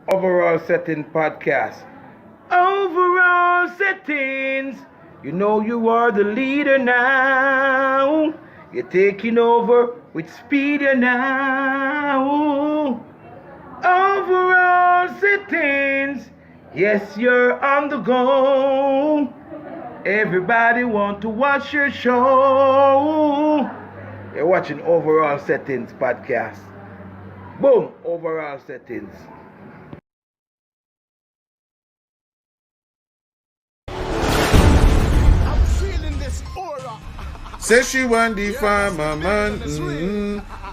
Overall Setting Podcast. Overall Settings. You know you are the leader now. You're taking over with speed now. Overall Settings. Yes, you're on the go. Everybody want to watch your show. You're watching Overall Settings Podcast. Boom, Overall Settings. Say she want the farmer man.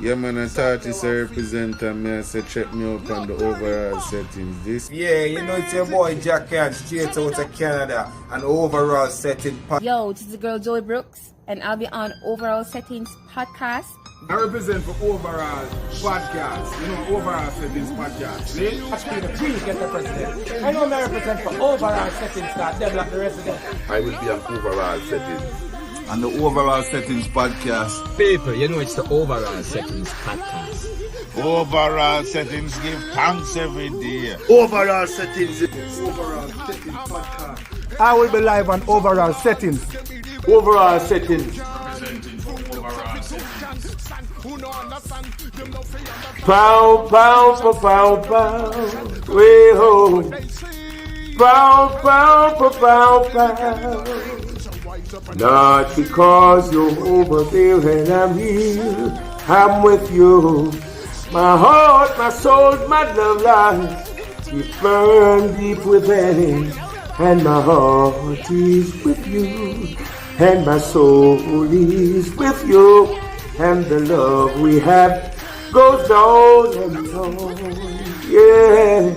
Yeah, man, I thought it's a representative. Me, I said check me up on the overall settings. This. Yeah, you know it's your boy Jack Can, straight out of Canada, and overall setting. Yo, this is the girl Joey Brooks, and I'll be on Overall Settings Podcast. I represent for Overall Podcast. You know, Overall Settings Podcast. See? Watch me the please get the president. I know I represent for Overall Settings that develop the resident. I will be on Overall Settings. And the Overall Settings Podcast. People, you know it's the Overall Settings Podcast. Overall settings give thanks every day. Overall Settings. Overall Settings Podcast. I will be live on Overall Settings. Overall Settings. Pow, pow, pow, pow, pow. Way ho. Pow, pow, pow, pow, pow. Not because you're over there and I'm here, I'm with you. My heart, my soul, my love lies, you burn deep within, and my heart is with you, and my soul is with you, and the love we have goes on and on, yeah.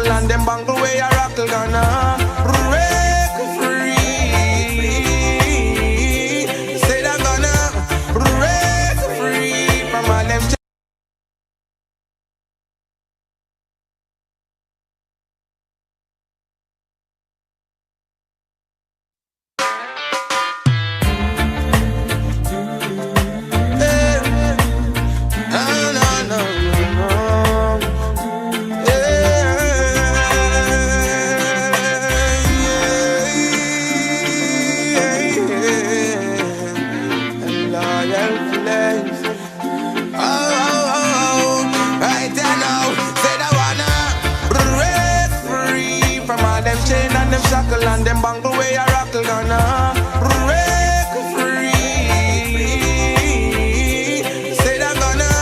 And them bangle way a rockle gonna break free. Say that gonna break free from all them. And them bangle way a rockle gonna break free. Say that gonna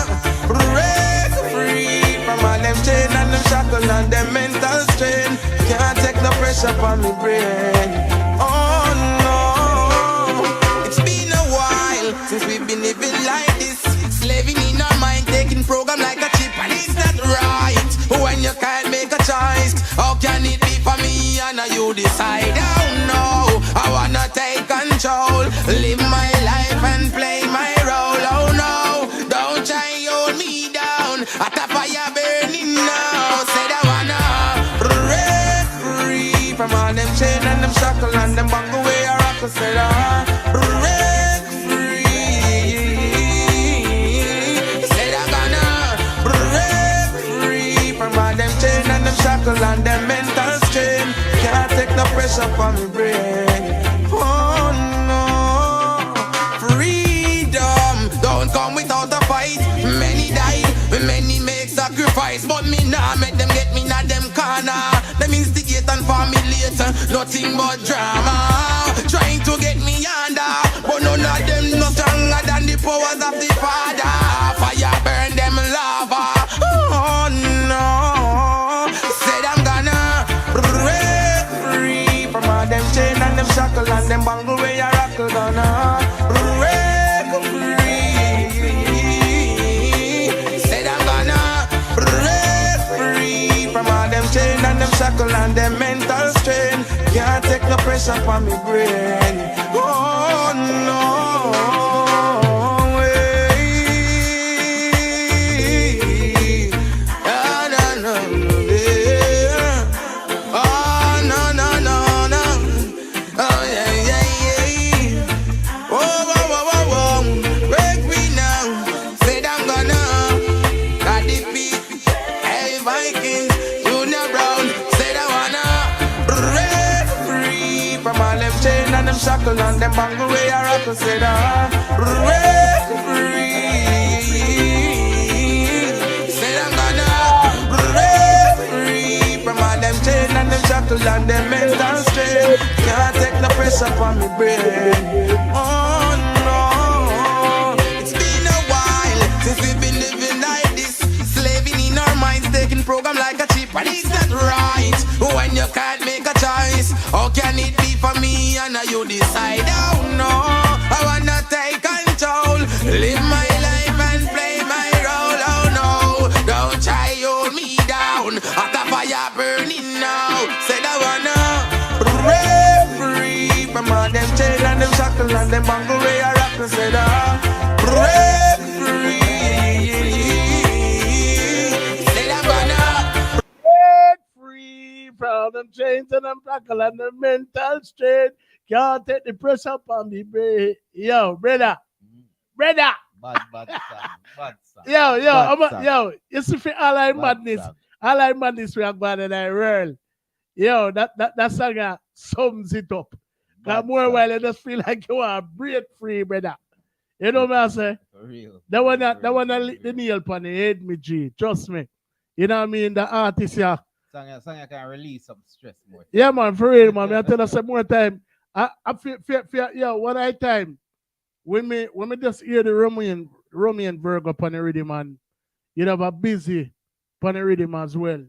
break free from all them chain and them shackle and them mental strain. Can't take no pressure from me brain. Oh no, it's been a while since we've been living like this, slaving in our mind, taking program like a chip, and it's not right when you can't make a choice. How can it be for me and you decide? Oh no, I wanna take control, live my life and play my role. Oh no, don't try hold me down, at a fire burning now. Said I wanna break free from all them chain and them shackle and them bang away a rock. Said I break free. Said I gonna break free from all them chain and them shackle and them mental strain. Can't take no pressure from me brain. Oh no, freedom don't come without a fight. Many died, many make sacrifice, but me nah make them get me not them corner. Them instigate and formulate nothing but drama, trying to get me under, but none of them no stronger than the powers of the Father. Fire burn them lava. Oh no, said I'm gonna break free from all them chain and them shackle and them bangle way a rockle gonna shackle and them mental strain. Can't take no pressure from me brain. Oh no way. Ah, no, no, no, yeah. Oh no, no, no, no. Oh yeah, yeah, yeah. Whoa, whoa, whoa, whoa, whoa. Break me now. Said I'm gonna got the beat. Hey Vikings, Junior Brown. Said I wanna break free from all them chain and them shackle and them bangle way I rock. Said I break free. Said I'm gonna break free from all them chain and them shackle and them mental strain. Can't take no pressure from me brain. Oh no, it's been a while since we've been living like this, slaving in our minds, taking program like a chip, and it's not right when you can't make a choice. How can it be for me and you decide? Oh no, I wanna take control, live my life and play my role. Oh no, don't try hold me down, I got fire burning now. Said I wanna break free from all them chain and them shackle and them bangle way I rock. Said I break free. Said I wanna Break free from them chains and them shackle and them mental strain. Can't take the pressure up on me, brain. Yo, brother. Brother. Bad song. Yo, Bad song. yo, you see for all our Bad madness. song. All our madness we are going in our world. Yo, that song sums it up. Cause more while you just feel like you are break free, brother. You know what I say? For real. That one the nail pan the head, me G. Trust me. You know what I mean? The artist, yeah. Song you can release some stress more. Yeah, man, for real, man. I tell you some more time. I feel, yo, one night time when me just hear the Romanian Virgo upon the rhythm, man, you know, but busy upon the rhythm as well.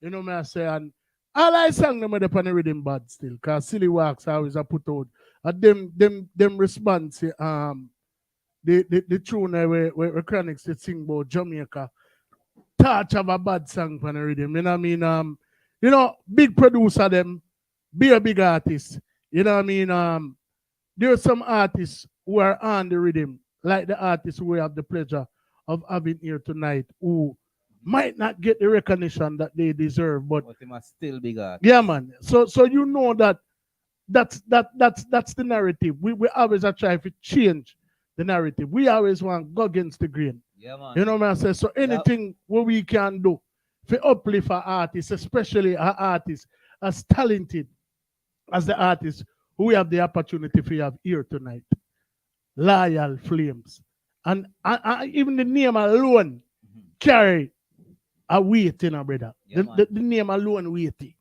You know what I say? And all I sang them upon the rhythm bad still, cause Silly Wax always I put out. And them response, the tune where Chronics they sing about Jamaica, touch of a bad song upon the rhythm. You know what I mean? You know, big producer them, be a big artist. You know what I mean? There are some artists who are on the rhythm, like the artists who we have the pleasure of having here tonight, who might not get the recognition that they deserve, but they must still be God. yeah, man. So you know that's the narrative. We always are trying to change the narrative. We always want to go against the grain. Yeah, man. You know what I say? So anything what we can do to uplift our artists, especially our artists as talented as the artists who we have the opportunity to have here tonight. Loyal Flames. And even the name alone carry a weight, you know, brother. Yeah, the name alone weighty.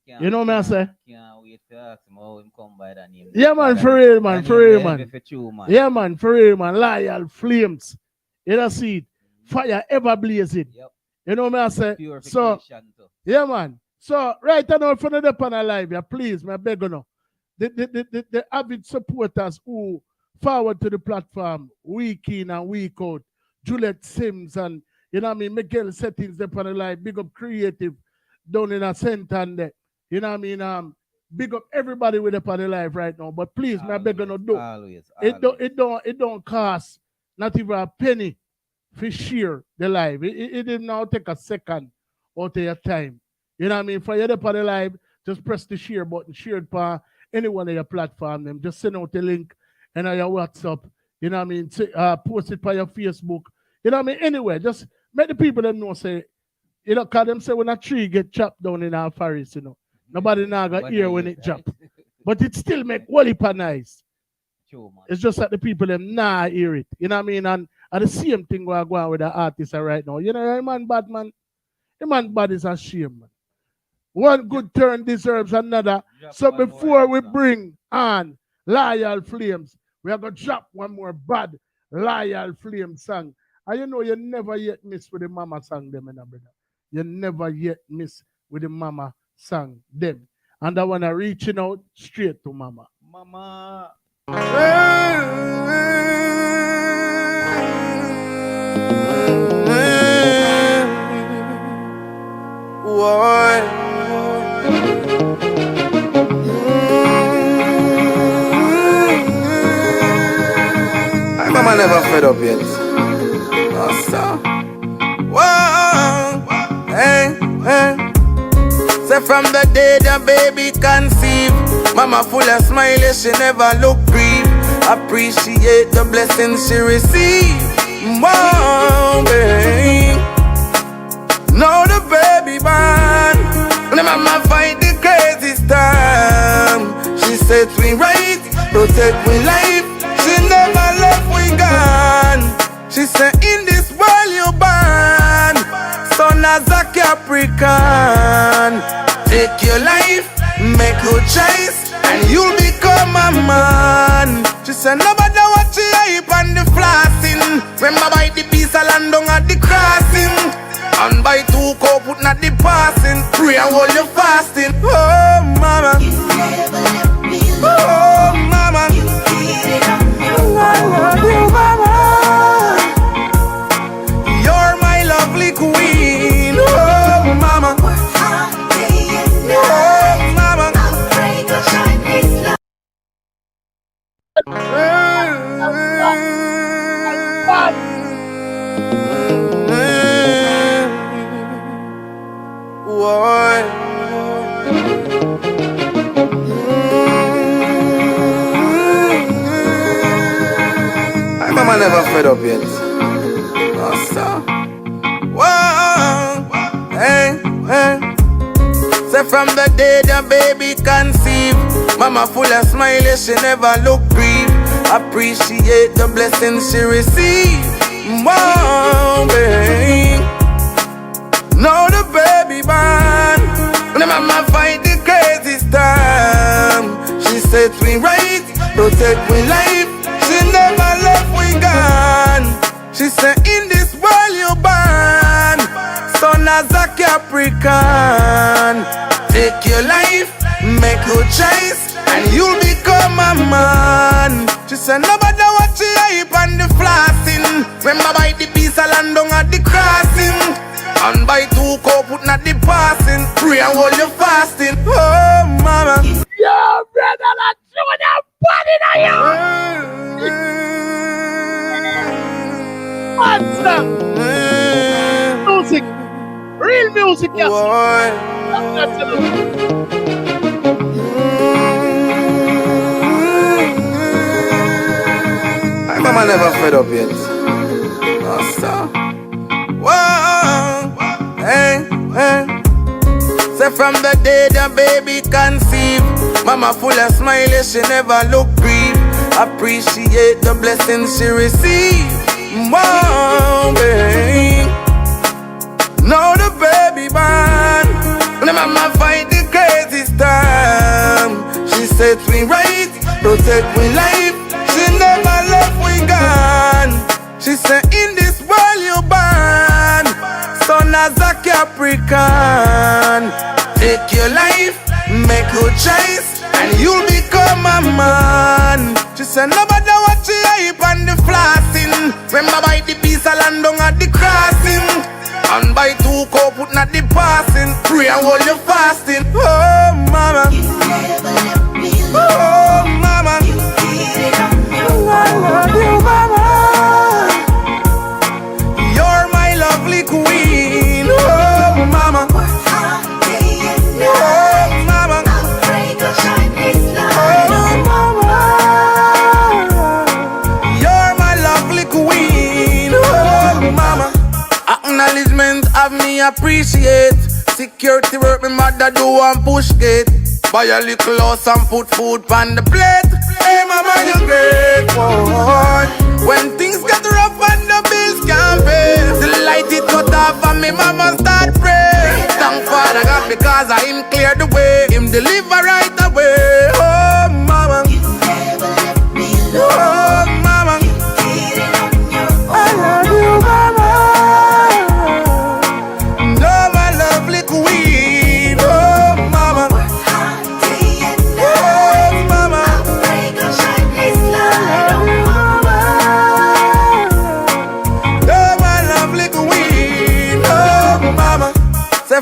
You know what I say? Can't wait to ask him how him come by that name. Yeah, man, for real, man, for real, man. Man. Yeah, man, for real, man. Loyal Flames. You know, see it? Fire ever blazing. Yep. You know what I say? So, too. yeah, man. So, right now, for the panel live, yeah, please, my beg you know. The avid supporters who forward to the platform week in and week out. Juliet Sims and, you know what I mean, Miguel Settings, the panel live, big up Creative down in a center and there. You know what I mean? Big up everybody with the panel live right now. But please, my beg you know, do. It don't cost not even a penny for share the live. It did now take a second out of your time. You know what I mean? For you to the live, just press the share button, share it for any one of your platform. Them just send out the link and on your WhatsApp. You know what I mean? Post it by your Facebook. You know what I mean? Anyway, just make the people them know say, you know, cause them say when a tree get chopped down in our forest, you know. Nobody now got hear when it chop. But it still make wally nice. True, man. It's just that the people them nah hear it. You know what I mean? And the same thing we're going with the artists right now. You know, man bad man. The man bad is a shame, man. One good turn deserves another. So before we bring on Loyal Flames, we are going to drop one more bad Loyal Flame song. And you know you never yet miss with the mama song them, brother. You never yet miss with the mama song them. And I want to reaching out straight to mama. Mama. Why? never fed up yet. Oh, so. Whoa, hey, hey. Say from the day the baby conceived, mama full of smiley, she never look grief. Appreciate the blessings she received. Whoa, babe. Now the baby born, the mama fight the crazy storm. She set we right, protect we life. She never left we gone. She said in this world you born, son as a Capricorn. Take your life, make your choice, and you'll become a man. She said nobody watch you hype on the flossing. Remember by the piece of land down at the crossing. And by 2 cup put not the passing. Pray and hold your fasting. Oh mama, oh mama, I love you mama. You're my lovely queen. Oh mama, oh mama. My mama never fed up yet. Oh, so. Whoa, hey, hey. Say from the day the baby conceived, mama full of smiley, she never look grief. Appreciate the blessings she received. Whoa, babe. Now the baby born, the mama fight the crazy storm. She set we right, protect we life. She never left we gone. She said in this world you born, son as a Capricorn. Take your life, make your choice, and you'll become a man. She said nobody watch you hype on the flossing. Remember by the piece of land down at the crossing. And by 2 cup put not the passing. Pray and hold your fasting. Oh mama, Yo, brother, let's do that body now, yo. What's up? Music, real music, yes. My mama never fed up yet. Oh, so. Whoa, hey, hey. Say from the day the baby conceived, mama full of smiley, she never look grief. Appreciate the blessings she received. Whoa, babe. Now the baby born, the mama fight the crazy storm. She set we right, protect we life. She never left we gone. She said in this world you born, son as a Capricorn. Take your life, make your choice, and you'll become a man. She said nobody watch you hype on the flossing. Remember by the piece of land down at the crossing. And by 2 cup put not the passing. Pray and hold your fasting. Oh mama, oh mama, I love you mama. You're my lovely queen. Oh mama, oh mama, oh mama. You're my lovely queen. Oh mama. Acknowledgement of me appreciate. Security work me mother do and push gate. Buy a little house and put food on the plate. Hey mama you great one. When things get rough and the bills can't pay, the light it cut off and me mama start pray. Thank Father God because I him clear the way. Him deliver right away. Oh mama, oh mama, I love you mama.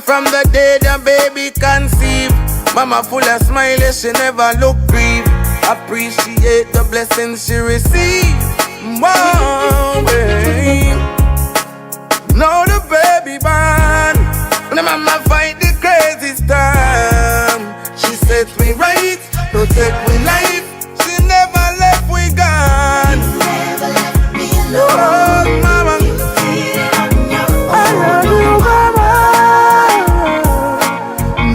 From the day the baby conceived, mama full of smiley, she never look grief. Appreciate the blessings she received. Whoa, babe. Now the baby born. When the mama fight the crazy storm, she set me right, protect me life. She never left we gone. Never left me alone. Oh, mama. I love you, mama.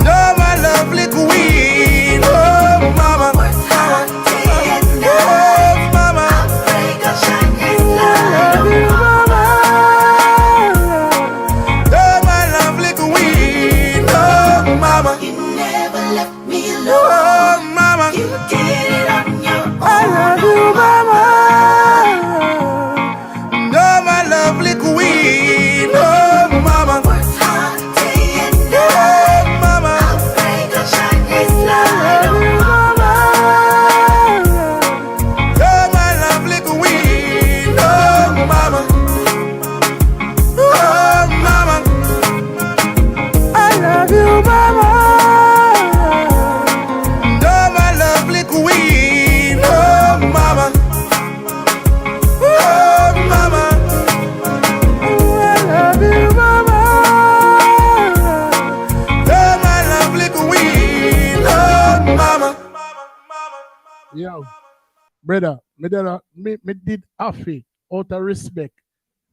No, my lovely queen. Oh, mama. Oh, mama. I love you, mama. Oh, my lovely queen. Oh, mama. You never left me alone. Oh, mama. You did it on your own. I love you, mama. No, my lovely queen. Oh, mama. Works hard day and night. Oh, mama. I'll break a Chinese light. I love you, mama. Oh, my lovely queen. Oh, mama. Oh, mama. I love you, mama. Oh, my lovely queen. Oh, mama. Oh, mama. I love you, mama. Oh, my lovely queen. Oh, mama. Yo, brother, me did happy out of respect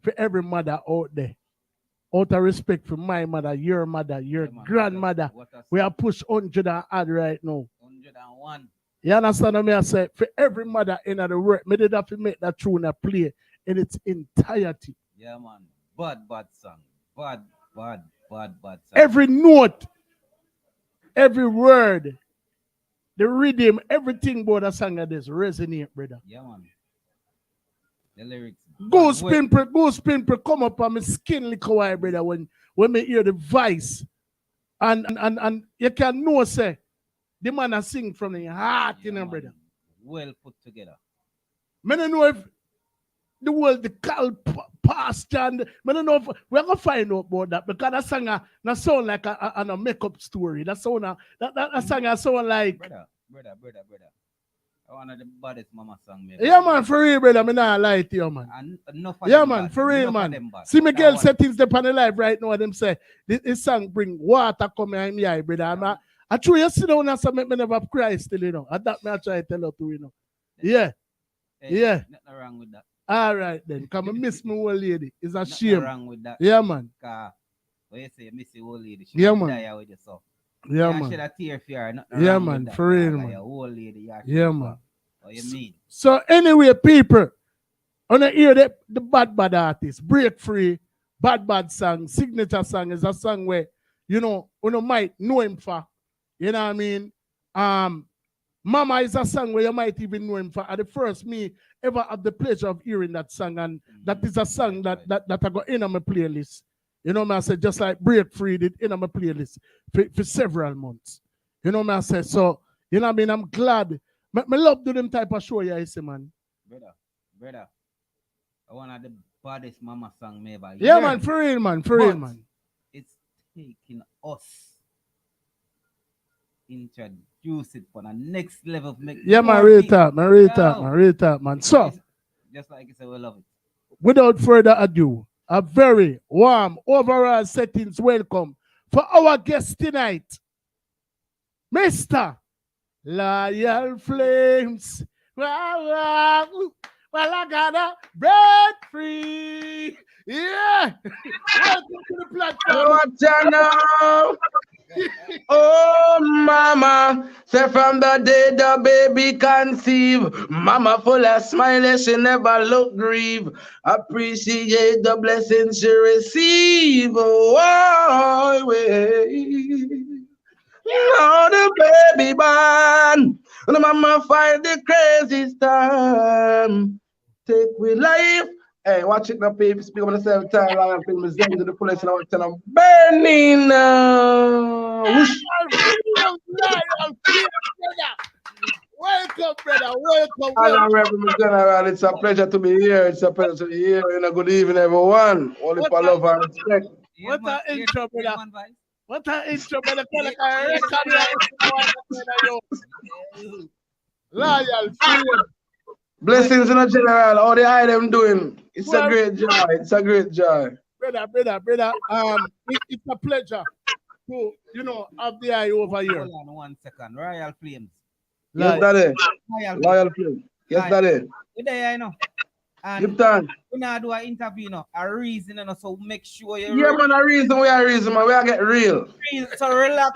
for every mother out there. Out of respect for my mother, your grandmother. We are push 100 and add right now. 101. You understand what I say? For every mother in the world, me did have to make that tune a play in its entirety. Yeah, man. Bad song. Bad song. Every note, every word, the rhythm, everything about the song of this resonate, brother. Yeah, man. The lyrics. Goose pimple come up on my skin like why, brother, when me hear the voice. And you can know, say, the man a sing from the heart, you know, brother. Well put together. I don't know if the world, the call pastor, and I don't know if we're going to find out about that because that song that sound like a makeup story. That song sound like... Brother. I want the baddest mama song. Maybe. Yeah, man, for real, brother. I'm not lie to you, man. Yeah, man, for real, man. See me girl settings up on the live right now. Them say this song bring water coming in my eye, brother. I true you sit down and say me never cry still, you know. And that me I try to tell you to, you know. Yeah. Yeah. Nothing wrong with that. All right then. Come and miss me old lady. It's a shame. Nothing wrong with that. Yeah, man. When you say you miss your old lady, she yeah, man. die with yourself. Yeah, you man. Should have tear for her. Yeah, man. For real, man. Your old lady, yeah, man. What you mean? So anyway, people, on the hear the bad artist, Break Free, bad song, signature song is a song where, you know might know him for. You know what I mean? Mama is a song where you might even know him for. At the first, me ever have the pleasure of hearing that song, and that is a song that I got in on my playlist. You know what I said? Just like Break Free did in on my playlist for several months. You know what I said? So, you know what I mean? I'm glad. I love do them type of show, yeah, see, man. Brother. I want the baddest mama song ever. Yeah, man, for real, man. It's taking us introduce it for the next level of make. Yeah, man, real talk, man. So, just like you said, we love it. Without further ado, a very warm overall settings welcome for our guest tonight, Mr. Loyal Flames. Well, I gotta break free. Yeah. Welcome to the platform. Oh, mama, say from the day the baby conceive, mama full of smile, she never look grieve. Appreciate the blessings she receive. Oh, now the baby born, and the mama fight the crazy storm. Take with life. Hey, watch it now, people. Speak on the same time. I'm feeling to the police and I want to tell them burning now. Welcome, brother. Welcome. Hello, Reverend General. It's a pleasure to be here. It's a pleasure to be here. Good evening, everyone. Only for love and respect. What an intro, brother. What an intro, brother. Loyal, Blessings in a general. How the eye them doing? It's a great joy. It's a great joy. Brother. It's a pleasure to, have the eye over here. Hold on 1 second. Royal Flames. Yes, Daddy. Loyal Flame. Yes, Daddy. You there, you know? And Give thanks. we now do an interview, you know, a reason, you know, so make sure you. Yeah, man, a reason, man. We are get real. So relax.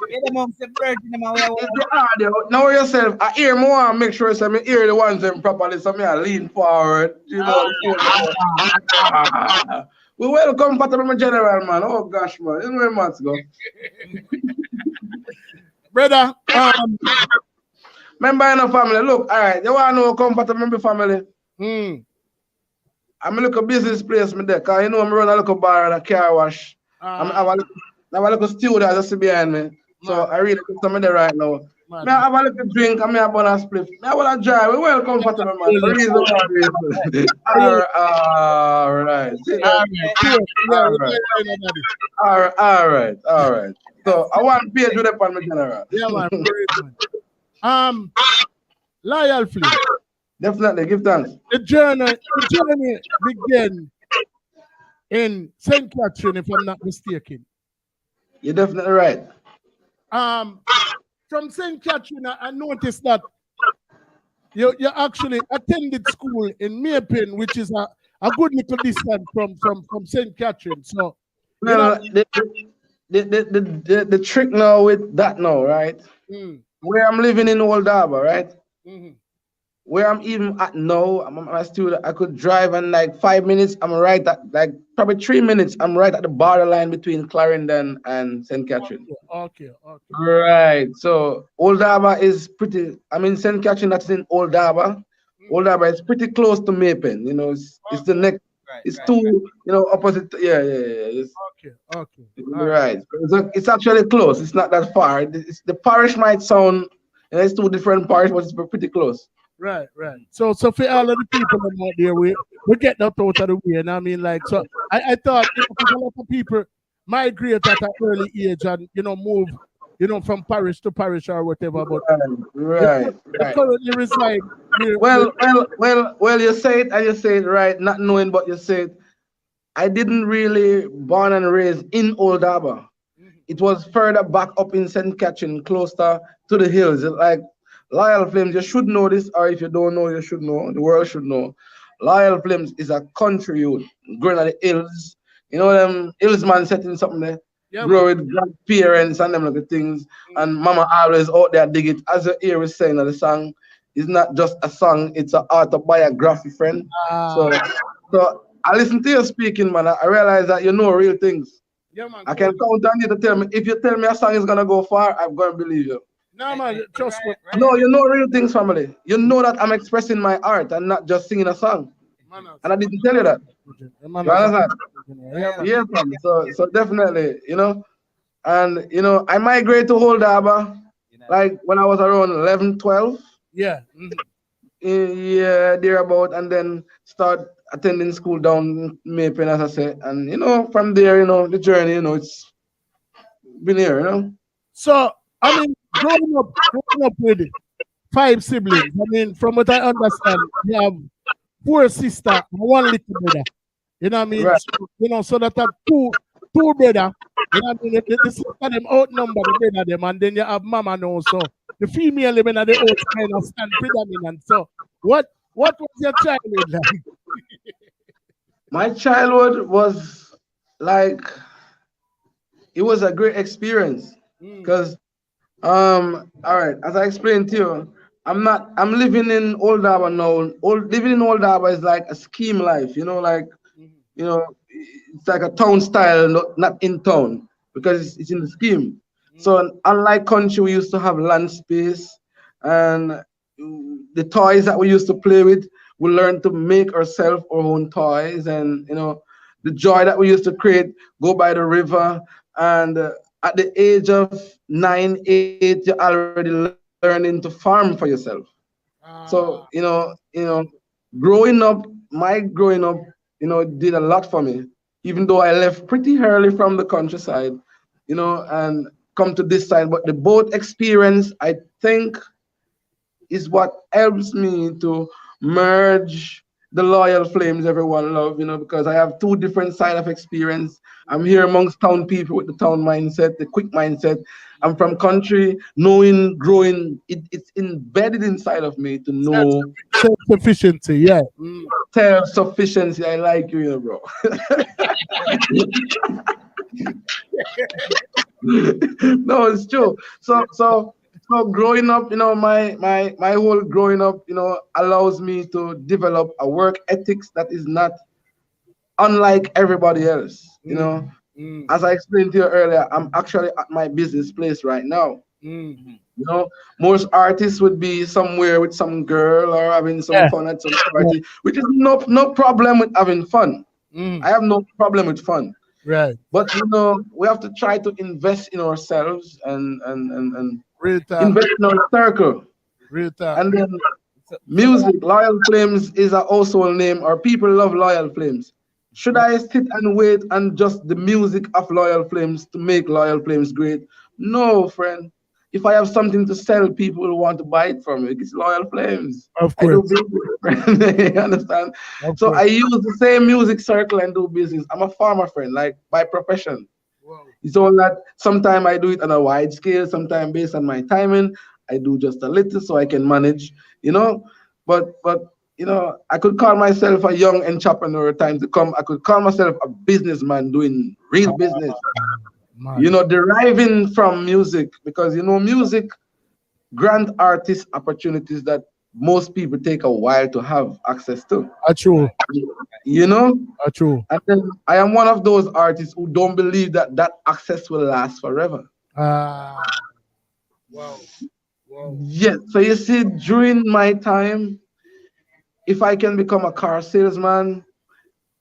You're the monks, the virgin, man. It's the audio. Know yourself. I hear more and make sure so I hear the ones them properly. So I lean forward. You know. We welcome Patron General, man. Oh gosh, man. You know where months go. Brother, member in the family. Look, all right. You want to know comfortable member family? I'm a little business place, me there. Cause you know, I'm run a little bar and a car wash. I have a little studio just behind me. So I really put some there right now. I have a little drink and I have a split. I want to drive. We well comfortable, man. All right. All right. So I want page with up on my general. Yeah, man. Loyal Flame. Definitely, give thanks. The journey began in St. Catherine, if I'm not mistaken. You're definitely right. From St. Catherine, I noticed that you actually attended school in Maypen, which is a good little distance from St. Catherine. So, the trick now with that now, right? Where I'm living in Old Harbour, right? Where I'm even at now, I'm still, I could drive in like 5 minutes. I'm right at like probably 3 minutes. I'm right at the borderline between Clarendon and St. Catherine. Okay. Right. So Old Harbour is pretty. I mean, St. Catherine, that's in Old Harbour. Old Harbour is pretty close to Maypen. You know, it's the next. It's two, opposite. Yeah. Okay. Right. It's actually close. It's not that far. The parish might sound, it's two different parishes, but it's pretty close. Right. So for all of the people out there, we get that out of the way. And I mean, like, so I thought a lot of people migrate at an early age and move, from parish to parish or whatever. But right. currently reside. Well, you say it and you say it right, not knowing, but you say it. I didn't really born and raised in Old Harbour. It was further back up in St. Catherine, closer to the hills. Like Loyal Flames, you should know this, or if you don't know, you should know. The world should know. Loyal Flames is a country youth growing at the hills. You know them hillsman setting something there. Grow with grandparents and them little things. And mama always out there dig it. As you hear us saying the song, it's not just a song, it's an autobiography, friend. So I listen to you speaking, man. I realize that you know real things. Yeah, man. I can count on you to tell me. If you tell me a song is gonna go far, I'm gonna believe you. No, man, trust me. No, you know real things, family. You know that I'm expressing my art and not just singing a song. And I didn't tell you that. You understand? Yeah, family. So definitely, and I migrated to Old Harbour like when I was around 11, 12. Yeah. Yeah, thereabout, and then start attending school down Maypen, as I said, and from there, the journey, it's been here, So I mean, growing up with 5 siblings. I mean, from what I understand, you have 4 sisters and 1 little brother. You know what I mean? Right. So that have two brother. You know what I mean? The sister them outnumber the brother them, and then you have mama now. So the female them in the old kind of stand predominant. So what was your childhood like? My childhood was like, it was a great experience because all right, as I explained to you, I'm living in Old Harbour now. Living in Old Harbour is like a scheme life, it's like a town style, not in town, because it's in the scheme. So unlike country, we used to have land space, and the toys that we used to play with, we learned to make ourselves our own toys, and the joy that we used to create, go by the river, and at the age of 9, 8, you're already learning to farm for yourself. So growing up, did a lot for me, even though I left pretty early from the countryside, and come to this side. But the boat experience, I think, is what helps me to merge the loyal flames everyone love, because I have two different side of experience. I'm here amongst town people with the town mindset, the quick mindset. I'm from country, knowing, growing. It's embedded inside of me to know self-sufficiency. Yeah. Self-sufficiency. I like you, bro. No, it's true. So growing up, my whole growing up, allows me to develop a work ethics that is not unlike everybody else. As I explained to you earlier, I'm actually at my business place right now. Most artists would be somewhere with some girl or having some fun at some party, which is no problem with having fun. I have no problem with fun. Right. But we have to try to invest in ourselves and invest in our circle. And then music, Loyal Flames is a household name, or people love Loyal Flames. Should I sit and wait and just the music of Loyal Flames to make Loyal Flames great? No, friend. If I have something to sell, people will want to buy it from me. It's Loyal Flames. Of I do course. business, you understand? So I use the same music circle and do business. I'm a farmer, friend, like by profession. It's all that sometimes I do it on a wide scale, sometimes based on my timing. I do just a little so I can manage, But I could call myself a young entrepreneur time to come. I could call myself a businessman doing real business. Deriving from music, because music grant artists opportunities that most people take a while to have access to. True. True. And then I am one of those artists who don't believe that access will last forever. Wow. Yes. So you see, during my time, if I can become a car salesman,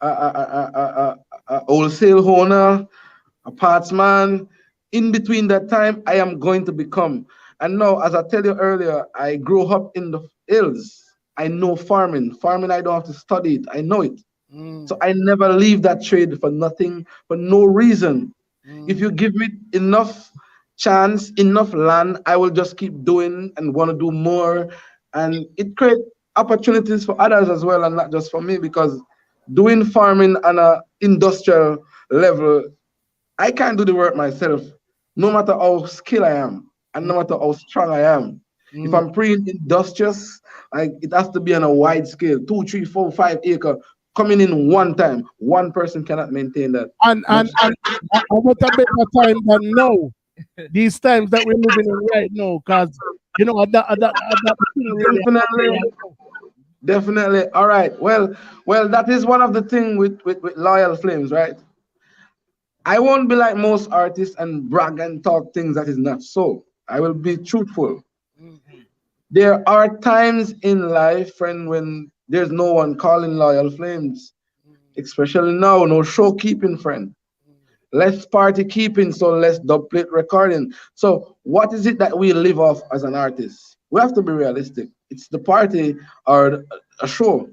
a wholesale owner, a parts man, in between that time, I am going to become. And now, as I tell you earlier, I grew up in the hills. I know farming. Farming, I don't have to study it. I know it. So I never leave that trade for nothing, for no reason. If you give me enough chance, enough land, I will just keep doing and want to do more. And it creates opportunities for others as well, and not just for me, because doing farming on an industrial level, I can't do the work myself, no matter how skilled I am and no matter how strong I am. If I'm pre-industrious, it has to be on a wide scale, 2, 3, 4, 5 acre, coming in one time. One person cannot maintain that. And what a better time than now. These times that we're living in right now, because Definitely. All right. Well, that is one of the things with Loyal Flames, right? I won't be like most artists and brag and talk things that is not so. I will be truthful. There are times in life, friend, when there's no one calling Loyal Flames, especially now, no show keeping, friend. Less party keeping, so less dub plate recording. So what is it that we live off as an artist? We have to be realistic. It's the party or a show.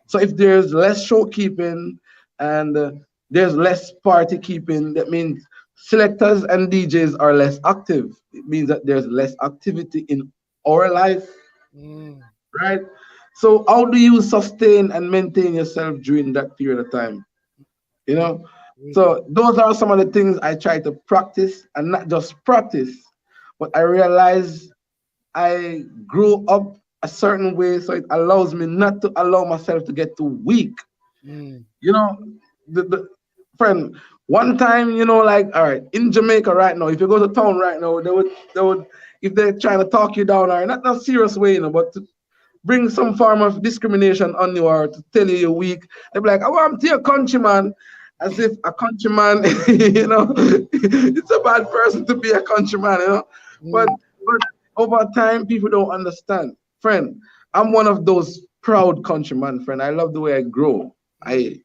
So if there's less show keeping and there's less party keeping, that means selectors and DJs are less active. It means that there's less activity in our life, right? So how do you sustain and maintain yourself during that period of time? So those are some of the things I try to practice, and not just practice, but I realize I grew up a certain way, so it allows me not to allow myself to get too weak. The friend, one time, all right, in Jamaica right now, if you go to town right now, they would, if they're trying to talk you down, or not in a serious way, but to bring some form of discrimination on you or to tell you're weak, they'll be like, oh, I'm to your countryman. As if a countryman, it's a bad person to be a countryman, But over time, people don't understand. Friend, I'm one of those proud countrymen, friend. I love the way I grow. I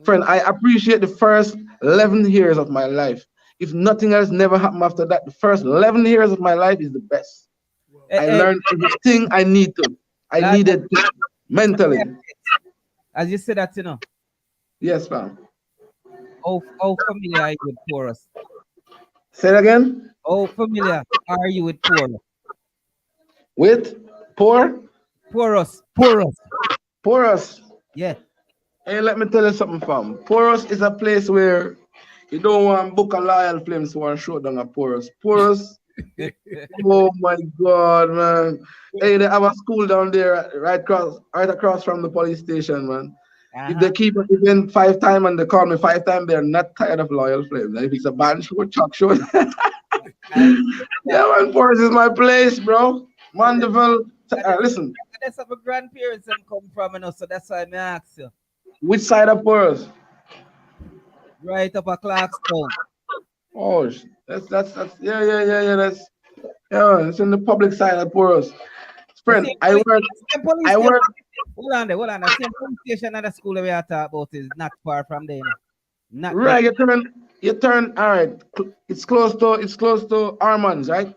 appreciate the first 11 years of my life. If nothing else never happened after that, the first 11 years of my life is the best. I learned everything I needed to mentally. As you said that, Yes, fam. How familiar are you with chorus? Say it again. How familiar are you with chorus? With? Porous. Porous. Yeah. Hey, let me tell you something, fam. Porous is a place where you don't want to book a loyal flames to want to show down a Porous. Porous. Oh my God, man. Hey, they have a school down there right across from the police station, man. If they keep an event 5 times and they call me 5 times, they're not tired of loyal flames. And if it's a band show, chalk show. Yeah, man, Porous is my place, bro. Wonderful. Listen. That's where my grandparents come from, so that's why I ask you. Which side of Porous? Right up at Clarkstown. Oh, that's yeah. That's it's in the public side of Porous. Friend, I work. Hold on there. The same police station at the school that we are talking about is not far from there. Not right, you turn. All right, it's close to Armand's, right?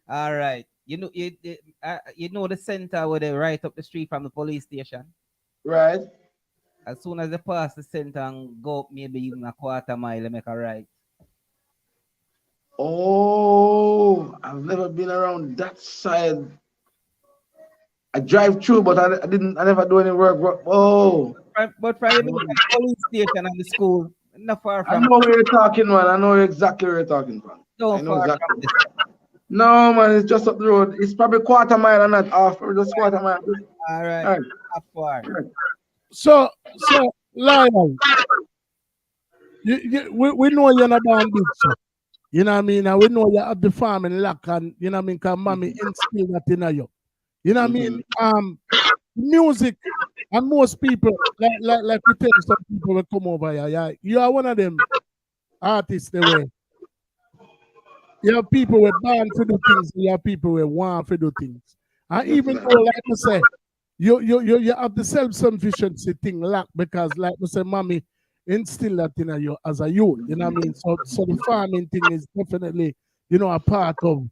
All right. You know the center where they right up the street from the police station. Right. As soon as they pass the center and go up maybe even a quarter mile, they make a right. Oh, I've never been around that side. I drive through, but I never do any work. Oh. But from the police station and the school, not far from. I know where you're talking, man. I know exactly where you're talking from. Don't far exactly. from this. No, man, it's just up the road. It's probably quarter mile and not half, or just quarter mile. All right. Not far. So, Lionel, we know you're not born big, so. You know what I mean? And we know you're at the farm in Lack, and you know what I mean? Because mommy instilled that in you. You know what I mean? Music, and most people, like we tell some people will come over here, yeah, you are one of them artists the way. You have people who are born to do things, you have people who want to do things. And even though, like I say, you have the self-sufficiency thing lack because, like I say, mommy instill that in you as a youth. You know what I mean? So the farming thing is definitely, a part of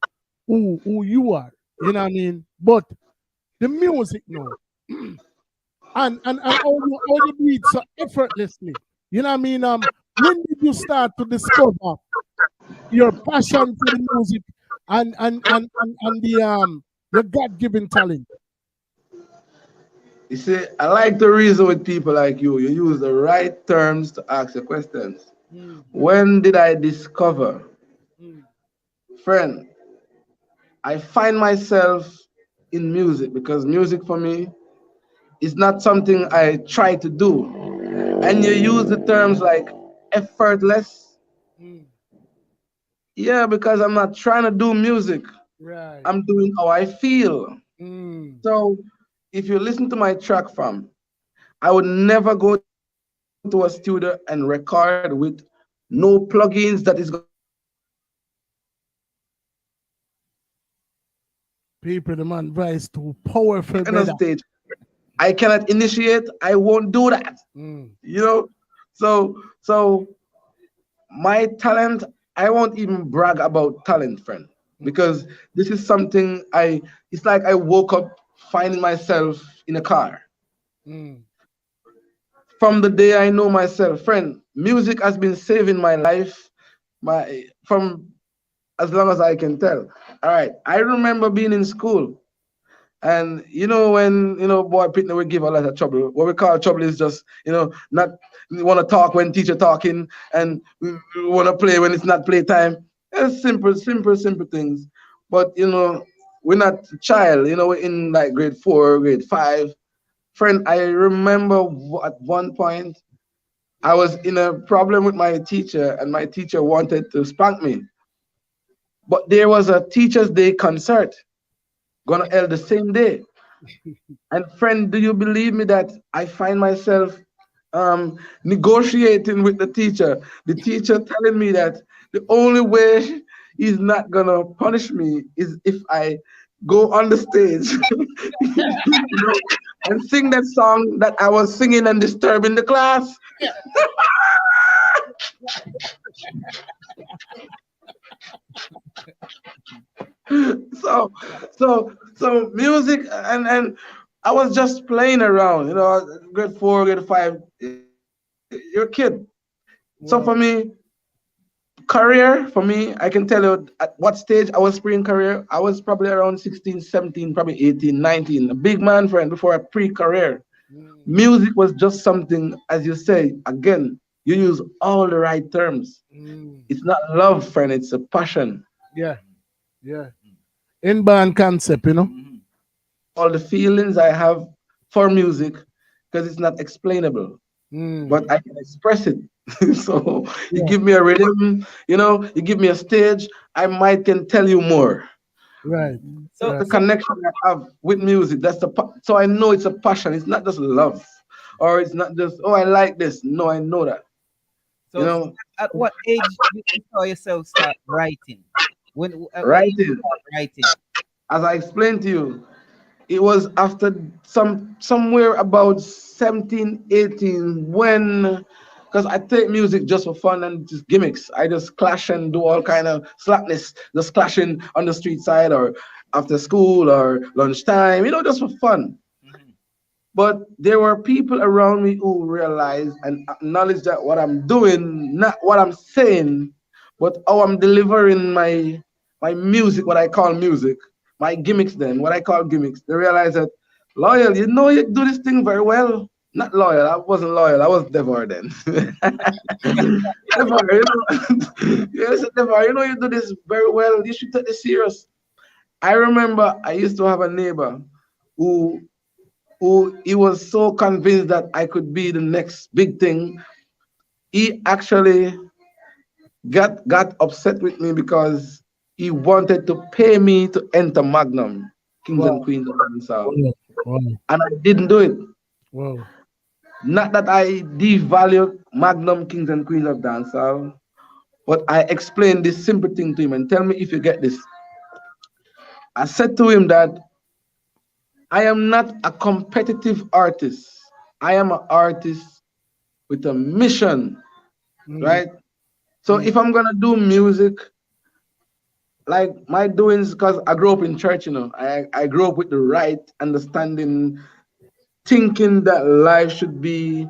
who you are. You know what I mean? But the music now, and how you do it so effortlessly. You know what I mean? When did you start to discover your passion for the music and the your God-given talent? You see, I like to reason with people like you. You use the right terms to ask the questions. When did I discover? Friend, I find myself in music because music for me is not something I try to do. And you use the terms like effortless. Yeah, because I'm not trying to do music. Right. I'm doing how I feel. So if you listen to my track from, I would never go to a studio and record with no plugins that is people, the man voice too powerful. Stage. I cannot initiate, I won't do that. So my talent, I won't even brag about talent, friend, because this is something it's like I woke up finding myself in a car. From the day I know myself, friend, music has been saving my life from as long as I can tell. All right, I remember being in school, and when boy Pitney would give a lot of trouble. What we call trouble is just not want to talk when teacher talking, and we want to play when it's not playtime. It's simple things. But we're not a child. We're in like grade 4, grade 5. Friend, I remember at one point I was in a problem with my teacher, and my teacher wanted to spank me. But there was a Teachers' Day concert gonna held the same day. And friend, do you believe me that I find myself negotiating with the teacher telling me that the only way he's not gonna punish me is if I go on the stage and sing that song that I was singing and disturbing the class. So music, and I was just playing around, grade 4, grade 5, you're a kid. So for me, career for me, I can tell you at what stage I was pre-career. I was probably around 16, 17, probably 18, 19. A big man, friend, before a pre-career. Music was just something, as you say, again, you use all the right terms. It's not love, friend, it's a passion. Yeah. Inbound concept, you know. All the feelings I have for music, because it's not explainable, but I can express it. So you give me a rhythm, you give me a stage, I might can tell you more. Right. So the connection I have with music, so I know it's a passion. It's not just love, or it's not just I like this. No, I know that. So at what age did you saw yourself start writing? When writing, writing? As I explained to you, it was after somewhere about 17, 18 when, because I take music just for fun and just gimmicks. I just clash and do all kind of slackness, just clashing on the street side or after school or lunchtime, just for fun. But there were people around me who realized and acknowledged that what I'm doing, not what I'm saying, but how I'm delivering my music, what I call music, my gimmicks then, what I call gimmicks. They realized that, Loyal, you do this thing very well. Not loyal, I wasn't loyal, I was Devar then. Devar, yes, Devar, you do this very well, you should take this serious. I remember I used to have a neighbor who he was so convinced that I could be the next big thing. He actually got upset with me because he wanted to pay me to enter Magnum, Kings and Queens of Dancehall. And I didn't do it. Not that I devalue Magnum, Kings and Queens of Dancehall, but I explained this simple thing to him, and tell me if you get this. I said to him that I am not a competitive artist. I am an artist with a mission, right? So if I'm gonna do music, like my doings, because I grew up in church, I grew up with the right understanding, thinking that life should be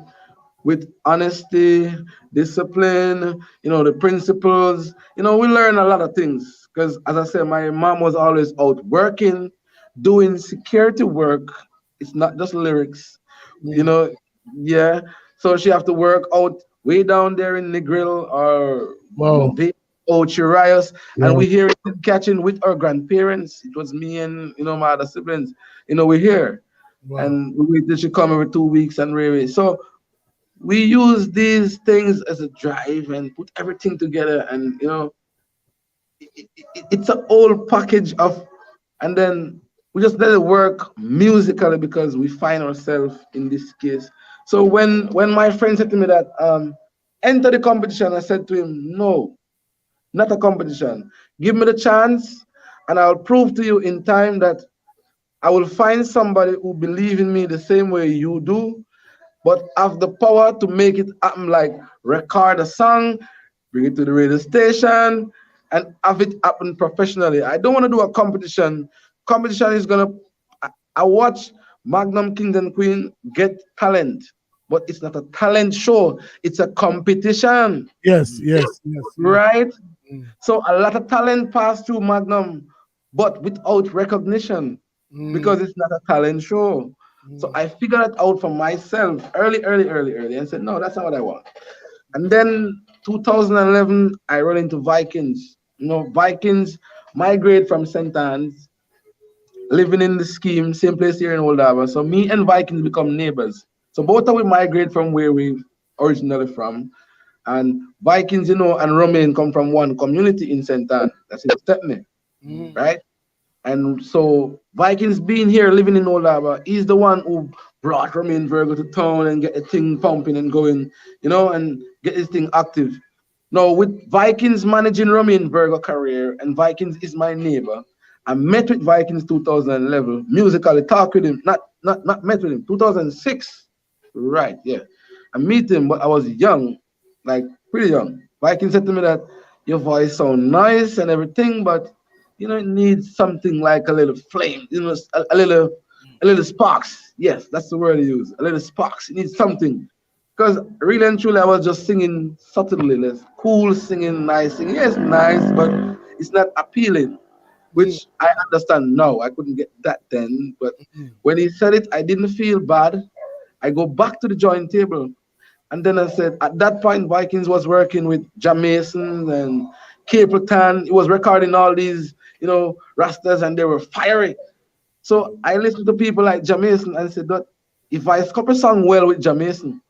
with honesty, discipline, the principles. We learn a lot of things because, as I said, my mom was always out working, doing security work. It's not just lyrics, yeah. So she have to work out way down there in Negril or Chirias, and we here catching with our grandparents. It was me and my other siblings. We're here, and we wait till she come every 2 weeks and really. So we use these things as a drive and put everything together, and it's a whole package of, and then we just let it work musically because we find ourselves in this case. So when my friend said to me that enter the competition, I said to him, no, not a competition. Give me the chance, and I'll prove to you in time that I will find somebody who believes in me the same way you do, but have the power to make it happen, like record a song, bring it to the radio station, and have it happen professionally. I don't want to do a competition. Competition is gonna, I watch Magnum Kings and Queen get talent, but it's not a talent show. It's a competition. Yes. Right? So a lot of talent pass through Magnum, but without recognition because it's not a talent show. So I figured it out for myself early, and said, no, that's not what I want. And then 2011, I run into Vikings. Vikings migrate from St. Anne's, living in the scheme, same place here in Old Harbor. So me and Vikings become neighbors. So both of we migrate from where we originally from. And Vikings, and Romain come from one community in St. Anne. That's in Stepney, right? And so Vikings being here, living in Old Harbor, he's the one who brought Romain Virgo to town and get the thing pumping and going, and get this thing active. Now, with Vikings managing Romain Virgo career, and Vikings is my neighbor, I met with Vikings 2011, musically, talk with him, not met with him, 2006, right, yeah. I meet him, but I was young, like pretty young. Vikings said to me that your voice sounds nice and everything, but it needs something like a little flame, a little sparks. Yes, that's the word he used. A little sparks. It needs something. Because really and truly, I was just singing subtly, less cool singing, nice singing. Yes, nice, but it's not appealing, which I understand now. I couldn't get that then, but when he said it, I didn't feel bad. I go back to the joint table, and then I said, at that point, Vikings was working with Jamaican and Capleton. He was recording all these, rastas, and they were fiery. So I listened to people like Jamaican and said that if I copy song well with Jamaican,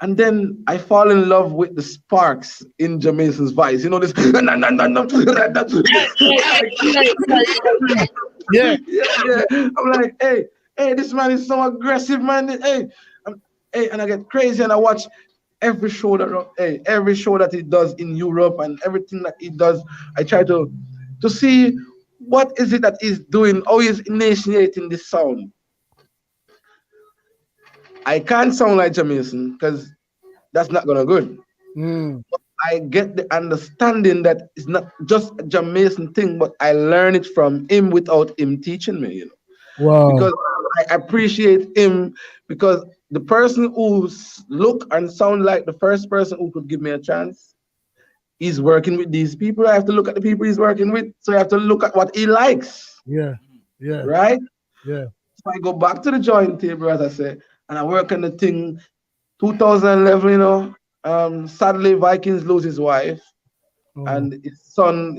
and then I fall in love with the sparks in Jamaican's voice. You know this. Yeah. Yeah. I'm like, hey, this man is so aggressive, man. Hey, and I get crazy and I watch every show that he does in Europe and everything that he does. I try to see what is it that he's doing, how he's initiating this sound. I can't sound like Jamaican because that's not gonna good. But I get the understanding that it's not just a Jamaican thing, but I learn it from him without him teaching me, Wow. Because I appreciate him because the person who look and sound like the first person who could give me a chance, he's working with these people. I have to look at the people he's working with. So I have to look at what he likes. Yeah. Right? Yeah. So I go back to the joint table, as I say, and I work on the thing. 2011, sadly, Vikings lose his wife. And his son,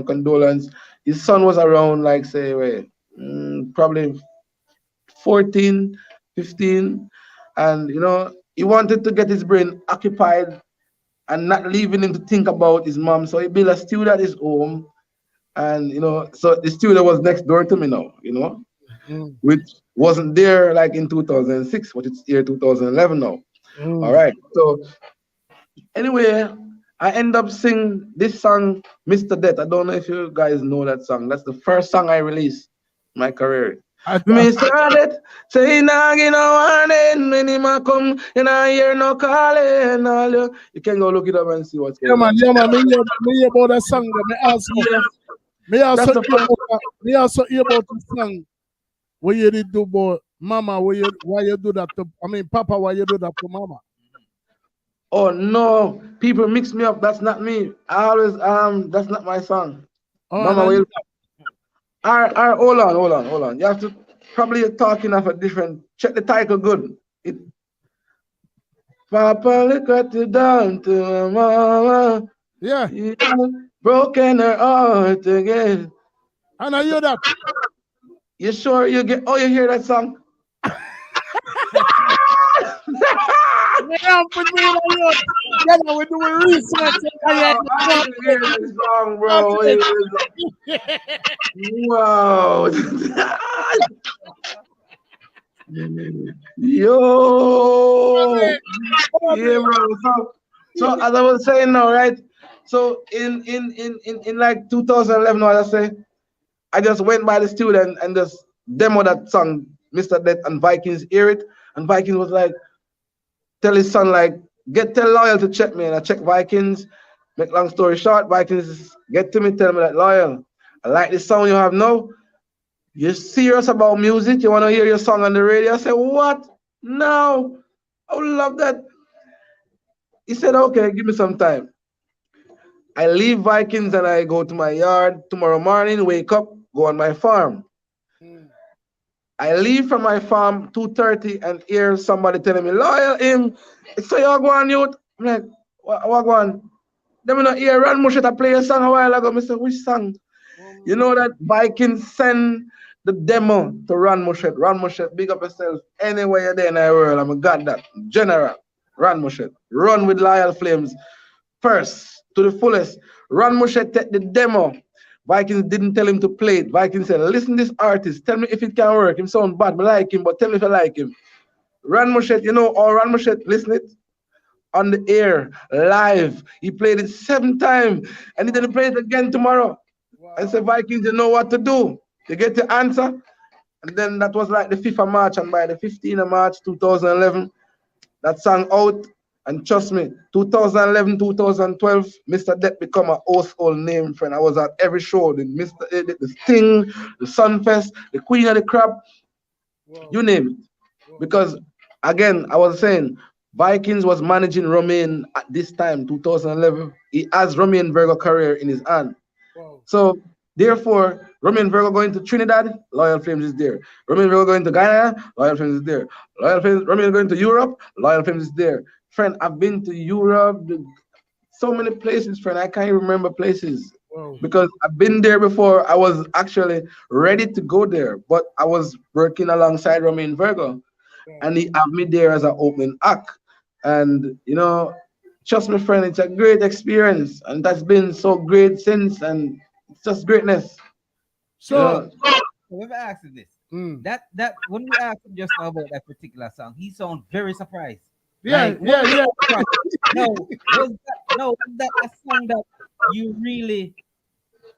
condolence. His son was around, like, say, probably 14, 15. And, he wanted to get his brain occupied and not leaving him to think about his mom. So he built a studio at his home. And, so the studio was next door to me now, which wasn't there like in 2006, but it's here 2011 now. All right. So anyway, I end up singing this song, Mr. Death. I don't know if you guys know that song. That's the first song I released in my career. Mr. Death, say nah, give no warning. When him a come, you not hear no calling. All you can go look it up and see what's going on. Yeah, man. Me hear about that song. Me also hear about the song where you did do about Mama. Why you do that to? Papa. Why you do that to Mama? Oh no, people mix me up. That's not me. I always that's not my song. Mama will. Hold on. You have to probably talking of a different. Check the title good. Papa look at you down to Mama. Yeah. Broken her heart again. And I hear that. You sure you get? Oh, you hear that song? We're doing research. Song, bro. Wow. Yo. Yeah, bro. So as I was saying now, right? So in like 2011, what I say, I just went by the studio and just demo that song, Mr. Death, and Vikings hear it, and Vikings was like, tell his son like, tell Loyal to check me, and I check Vikings. Make long story short, Vikings get to me, tell me that Loyal, I like the song you have now. You're serious about music? You want to hear your song on the radio? I said, what? No, I would love that. He said, okay, give me some time. I leave Vikings and I go to my yard tomorrow morning, wake up, go on my farm. I leave from my farm 2:30 and hear somebody telling me, Loyal him, so you're going youth? I'm like, what going? Them not hear Ran Mushetta play a song a while ago. I said, which song? You know that Vikings send the demo to Ran Mushetta. Ran Mushetta, big up yourself anywhere you're there in the world. I'm got that. General, Ran Mushetta. Run with Loyal Flames. First, to the fullest. Ran Mushetta take the demo. Vikings didn't tell him to play it. Vikings said, listen this artist, tell me if it can work. Him sound bad, I like him, but tell me if I like him. Ran Mushetta, Ran Mushetta, listen it on the air, live. He played it 7 times, and he didn't play it again tomorrow. Wow. I said, Vikings, you know what to do. You get the answer. And then that was like the 5th of March, and by the 15th of March, 2011, that song out. And trust me, 2011, 2012, Mr. Death become a household name, friend. I was at every show, the Sting, the Sunfest, the Queen of the Crab, you name it. Because again, I was saying, Vikings was managing Romain at this time, 2011. He has Romain Virgo career in his hand. Wow. So therefore, Romain Virgo going to Trinidad, Loyal Flames is there. Romain Virgo going to Guyana, Loyal Flames is there. Romain going to Europe, Loyal Flames is there. Friend, I've been to Europe, so many places, friend. I can't even remember places. Wow. Because I've been there before. I was actually ready to go there, but I was working alongside Romain Virgo, and he had me there as an opening act. And trust me, friend, it's a great experience, and that's been so great since, and it's just greatness. So let me ask you this: that when we asked him just now about that particular song, he sounded very surprised. Yeah. No, was that a song that you really?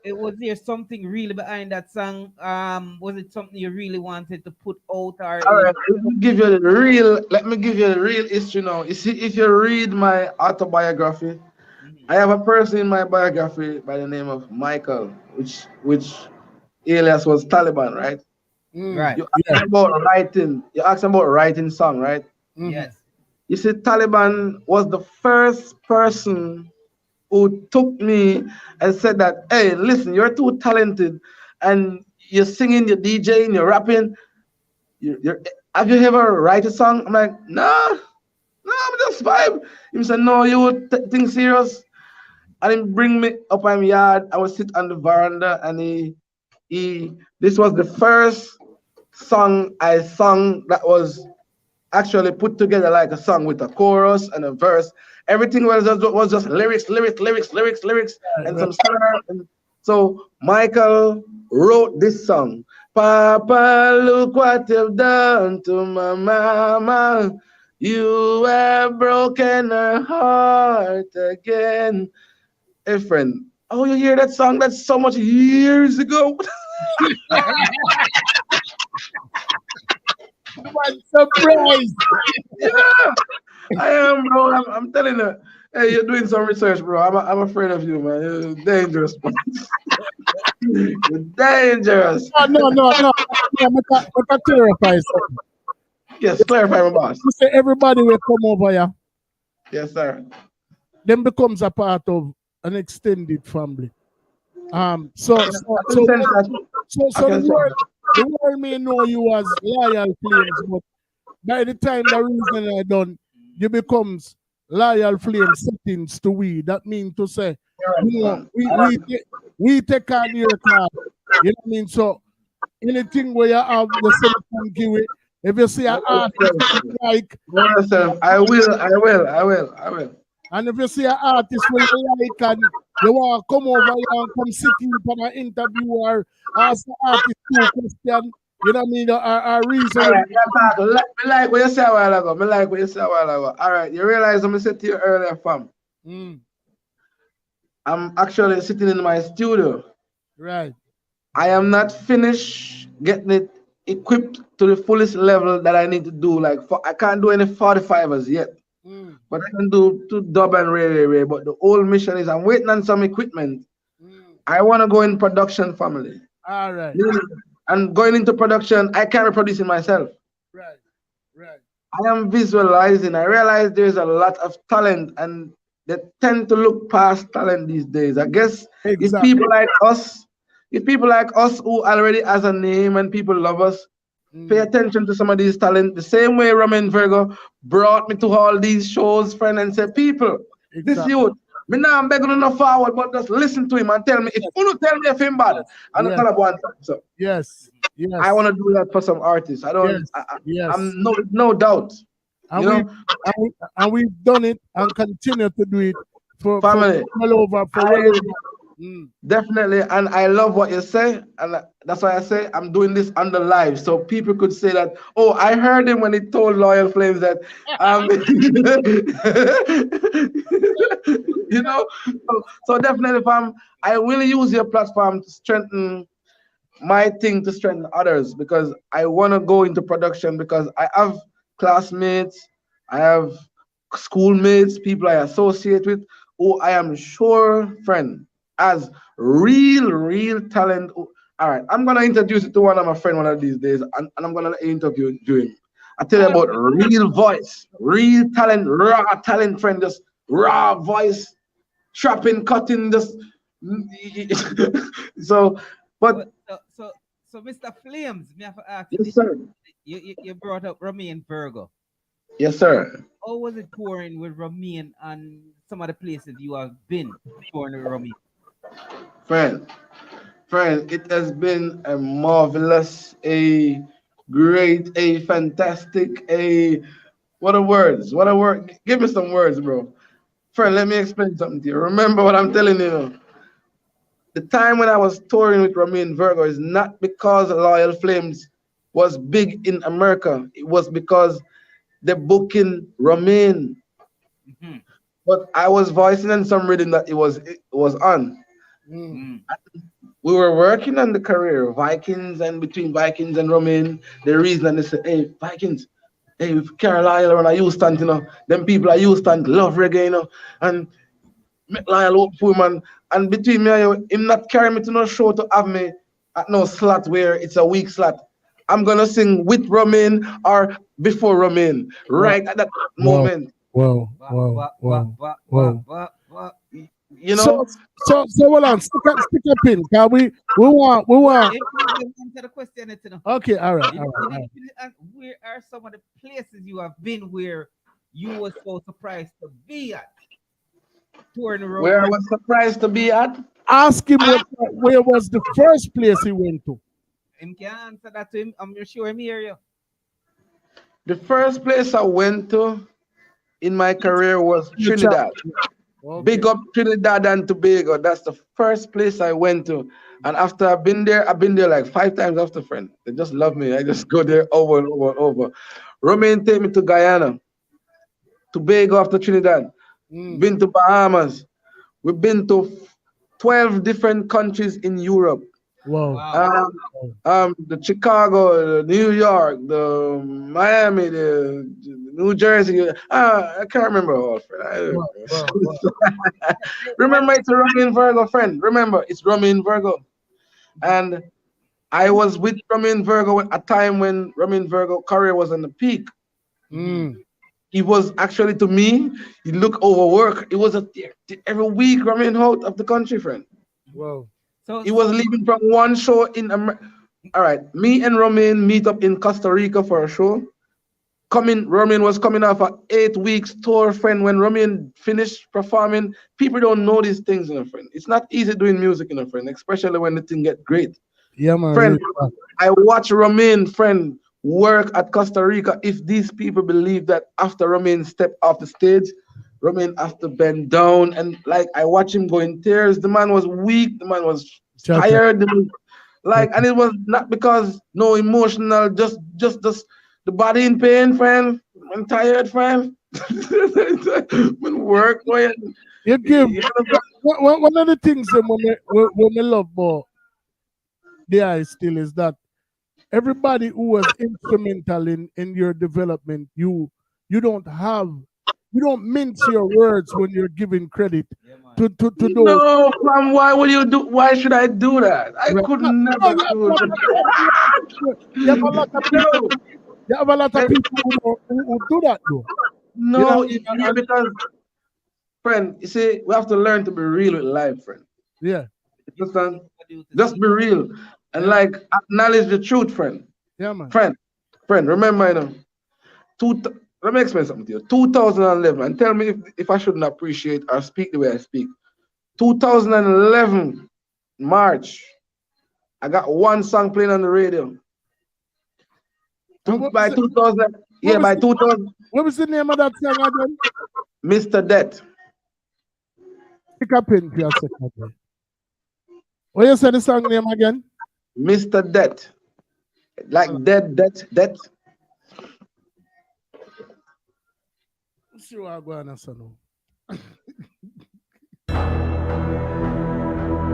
Was there something really behind that song? Was it something you really wanted to put out? Or all right, let me give you the real history now. You see, if you read my autobiography, I have a person in my biography by the name of Michael, which alias was Taliban, right? Right. You asked about writing. You asked about writing song, right? Yes. You see, Taliban was the first person who took me and said that, hey, listen, you're too talented, and you're singing, you're DJing, you're rapping. Have you ever write a song? I'm like, no, I'm just vibe. He said, no, you would think serious. And he bring me up in my yard. I would sit on the veranda, and this was the first song I sung that was actually put together like a song with a chorus and a verse. Everything was just lyrics, and some snare. So Michael wrote this song. Papa, look what you've done to my mama. You have broken her heart again. Hey, friend, oh, you hear that song? That's so much years ago. What surprise! Yeah, I am, bro. I'm telling you. Hey, you're doing some research, bro. I'm afraid of you, man. You're dangerous, man. You're dangerous. No. I clarify something. Yes, clarify, my boss. You say everybody will come over here. Yes, sir. Then becomes a part of an extended family. So the world may know you as Loyal Flames, but by the time the reason I done, you becomes Loyal Flame settings to we. That means to say, we take on your card. You know what I mean? So anything where you have the same give it. If you see an artist like, I will. And if you see an artist where you like and you want to come over here and come sit in for an interview or ask the artist two questions, you know what I mean? A reason. All right, me like what you said a while ago. All right, you realize I'm said to you earlier, fam. I'm actually sitting in my studio. Right. I am not finished getting it equipped to the fullest level that I need to do. Like, I can't do any 45ers yet. But I can do dub and ray. But the whole mission is I'm waiting on some equipment. I want to go in production, family. All right. And going into production, I can't reproduce it myself. Right. I am visualizing. I realize there's a lot of talent, and they tend to look past talent these days. I guess If people like us who already has a name and people love us, pay attention to some of these talent. The same way Romain Virgo brought me to all these shows, friend, and said, people, this youth, me now I'm begging enough forward, but just listen to him and tell me if you tell me if him bad. I'm not gonna go and so. Yes. I want to do that for some artists. I don't. I'm no doubt. And we've done it and continue to do it for family all over. Definitely, and I love what you say, and that's why I say I'm doing this on the live, so people could say that, oh, I heard him when he told Loyal Flames that, so definitely, fam, I will use your platform to strengthen my thing, to strengthen others, because I want to go into production, because I have classmates, I have schoolmates, people I associate with, who I am sure, friend, as real talent. All right, I'm gonna introduce it to one of my friends one of these days, and I'm gonna interview him. I tell you about real voice, real talent, raw talent, friend. Just raw voice, trapping, cutting, just so. But so Mr. Flames, me have to ask yes, sir. You brought up Romain Virgo. Yes, sir. How was it touring with Romain and some of the places you have been touring with Romain? Friend, it has been a marvelous, a great, a fantastic, a what a words, what a word. Give me some words, bro. Friend, let me explain something to you. Remember what I'm telling you. The time when I was touring with Romain Virgo is not because Loyal Flames was big in America. It was because the booking Romain. Mm-hmm. But I was voicing in some rhythm that it was on. We were working on the career, Vikings, and between Vikings and Romain, the reason they say, hey, Vikings, hey, Carlisle or Houston, you know, them people are Houston, love reggae, you know, and make Lyle up for man. And between me and you, him not carry me to no show to have me at no slot where it's a weak slot. I'm gonna sing with Romain or before Romain, right at that moment. Wow. You know. So hold on, stick up in. Can we want. Answer the question, Okay, all right. Where are some of the places you have been where you were so surprised to be at? Where I was surprised to be at? Ask him where was the first place he went to. Him can answer that to him. I'm sure him hear you. The first place I went to in my career was Trinidad. Okay. Big up Trinidad and Tobago. That's the first place I went to. And after I've been there like 5 times after, friend. They just love me. I just go there over and over and over. Romain take me to Guyana, Tobago after Trinidad. Been to Bahamas. We've been to 12 different countries in Europe. Wow. The Chicago, the New York, the Miami, the New Jersey. I can't remember all, friend. Remember, it's a Romain Virgo, friend. Remember, it's Romain Virgo. And I was with Romain Virgo at a time when Romain Virgo career was on the peak. He was actually, to me, he looked overworked. It was every week Romain out of the country, friend. Wow. So he was leaving from one show in America. All right, me and Romain meet up in Costa Rica for a show. Romain was coming off an 8 weeks tour, friend. When Romain finished performing, people don't know these things, friend. It's not easy doing music, friend, especially when the thing get great. Yeah, man. Friend, I watch Romain, friend, work at Costa Rica. If these people believe that after Romain stepped off the stage, Romain have to bend down, and like I watch him go in tears. The man was weak. The man was tired. And it was not because no emotional, just the body in pain, friend. I'm tired, friend. When work, when you give one of the things when we love more, there still is that everybody who was instrumental in your development, you don't mince your words when you're giving credit to those. No, fam, why should I do that? I could never do that. You have a lot of people who do that, though. No, because, friend, you see, we have to learn to be real with life, friend. Yeah. Understand? Just be real. And acknowledge the truth, friend. Yeah, man. Friend, remember, let me explain something to you. 2011, and tell me if I shouldn't appreciate or speak the way I speak. 2011, March, I got one song playing on the radio. By 2000. What was the name of that song again? Mr. Death. Pick up in for a second. What you say the song name again? Mr. Death. Like death. Let's see what I'm going to say now.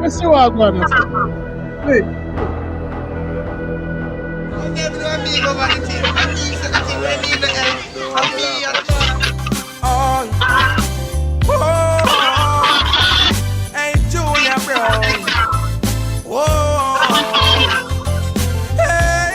Let's see what I'm going to say. Wait. Hey, Junior Brown. Whoa. Hey.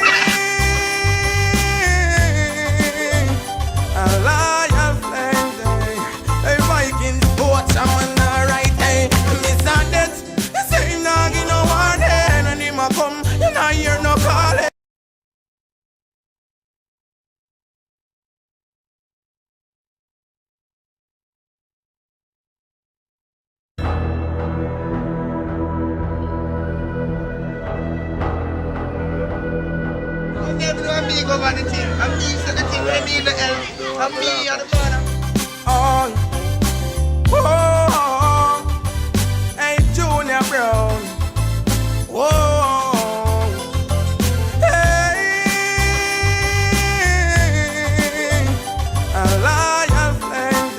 and big over the thing. And me say the thing I need the help. And me and the mother. Oh, oh, hey Junior Brown. Whoa, hey, a lion flame,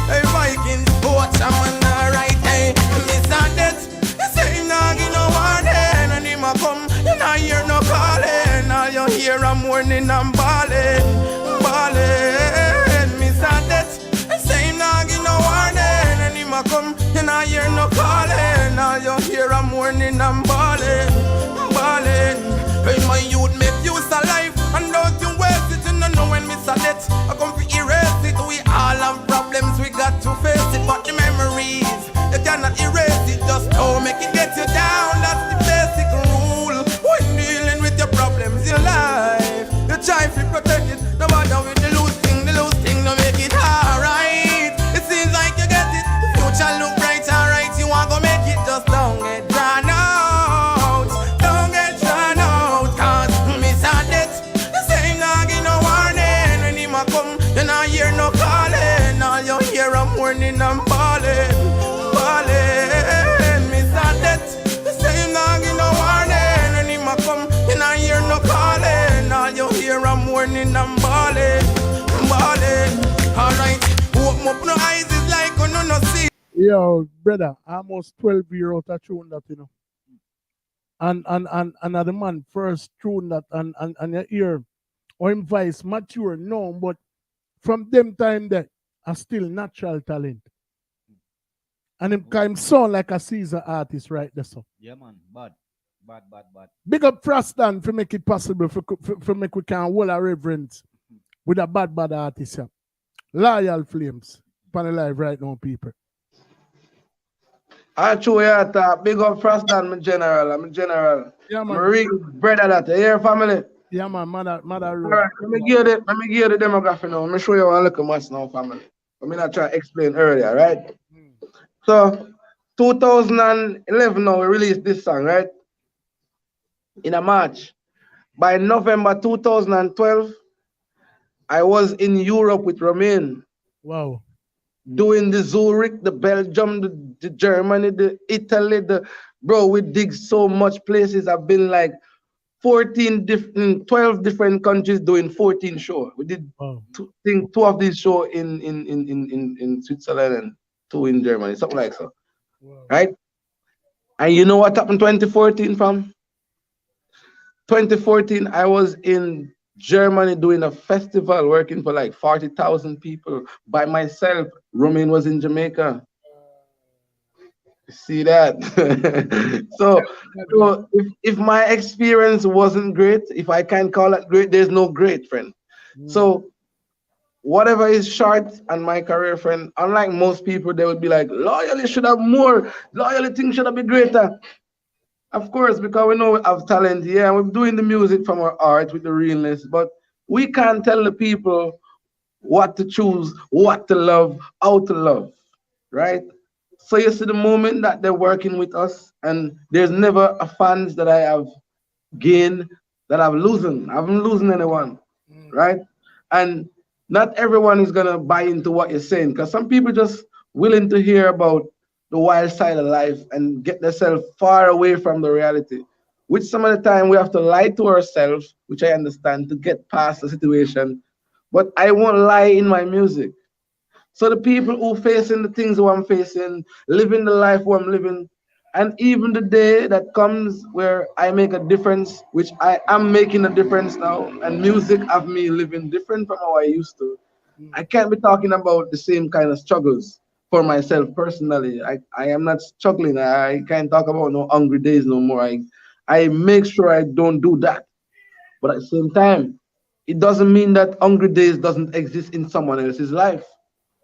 hey, Vikings, boats, I'm on the right, hey, Mr. Death, you say him not give no warning, and him a come, you not hear no calling, all you hear a mourning and balling, balling, Mr. Death, you say him not give no warning, and him a come, you not hear no calling, all you hear a mourning and balling, balling. Hey, my youth, make use of life, and don't you waste it. You don't know when Mr. Death I come to erase it. We all have problems, we got to face it. But the memories, you cannot erase it. Just don't make it get you down. That's the basic rule. When dealing with your problems in life, you try to protect it. No matter with the loose thing, don't make it alright. It seems like you get it. The future look bright, alright. You want to make it, just don't get drawn out. Don't get drawn out, cause Mr. Death, the same not give no warning. When him a come, you not hear no calling. All you hear a mourning and balling, balling. Mr. Death, the same not give no warning. When him a come, you not hear no calling. All you hear a mourning and balling, balling. Alright, open up no eyes, it's like you no see. Yo, brother, almost 12 years out of tune that, you know. And the man first tune that and you hear or him voice mature, no, but from them time that are still natural talent. And him sound like a Caesar artist right there, so. Yeah, man, bad. Big up Frostan for make it possible for make we can hold a reverence with a bad artist. Yeah. Loyal Flames. Pan alive right now, people. I show you that big up Frostan, my general. I'm a general. Yeah, man. I'm a real brother that. You hear, family? Yeah, man. Mother. Alright, let me give you the demographic now. Let me show you one little much now, family. I'm not trying to explain earlier, right? So, 2011 now, we released this song, right? In a March. By November 2012, I was in Europe with Romain. Wow. Doing the Zurich, the Belgium, the Germany, the Italy, bro, we dig so much places. I've been like 12 different countries doing 14 shows. We did two of these shows in Switzerland and 2 in Germany, something like so. Wow. Right? And you know what happened 2014, fam? 2014, I was in Germany doing a festival, working for like 40,000 people by myself. Romain was in Jamaica. See that? so if my experience wasn't great, if I can't call it great, there's no great, friend. So whatever is short on my career, friend, unlike most people, they would be like, loyalty should have more, loyalty thing should have been greater. Of course, because we know we have talent, yeah, we're doing the music from our heart with the realness, but we can't tell the people what to choose, what to love, how to love, right? So you see the moment that they're working with us, and there's never a fans that I have gained that I've losing. I haven't losing anyone, right? And not everyone is gonna buy into what you're saying, because some people just willing to hear about the wild side of life and get themselves far away from the reality, which some of the time we have to lie to ourselves, which I understand, to get past the situation. But I won't lie in my music. So the people who facing the things who I'm facing, living the life who I'm living, and even the day that comes where I make a difference, which I am making a difference now, and music have me living different from how I used to. I can't be talking about the same kind of struggles for myself personally. I am not struggling. I can't talk about no hungry days no more. I make sure I don't do that. But at the same time, it doesn't mean that hungry days doesn't exist in someone else's life.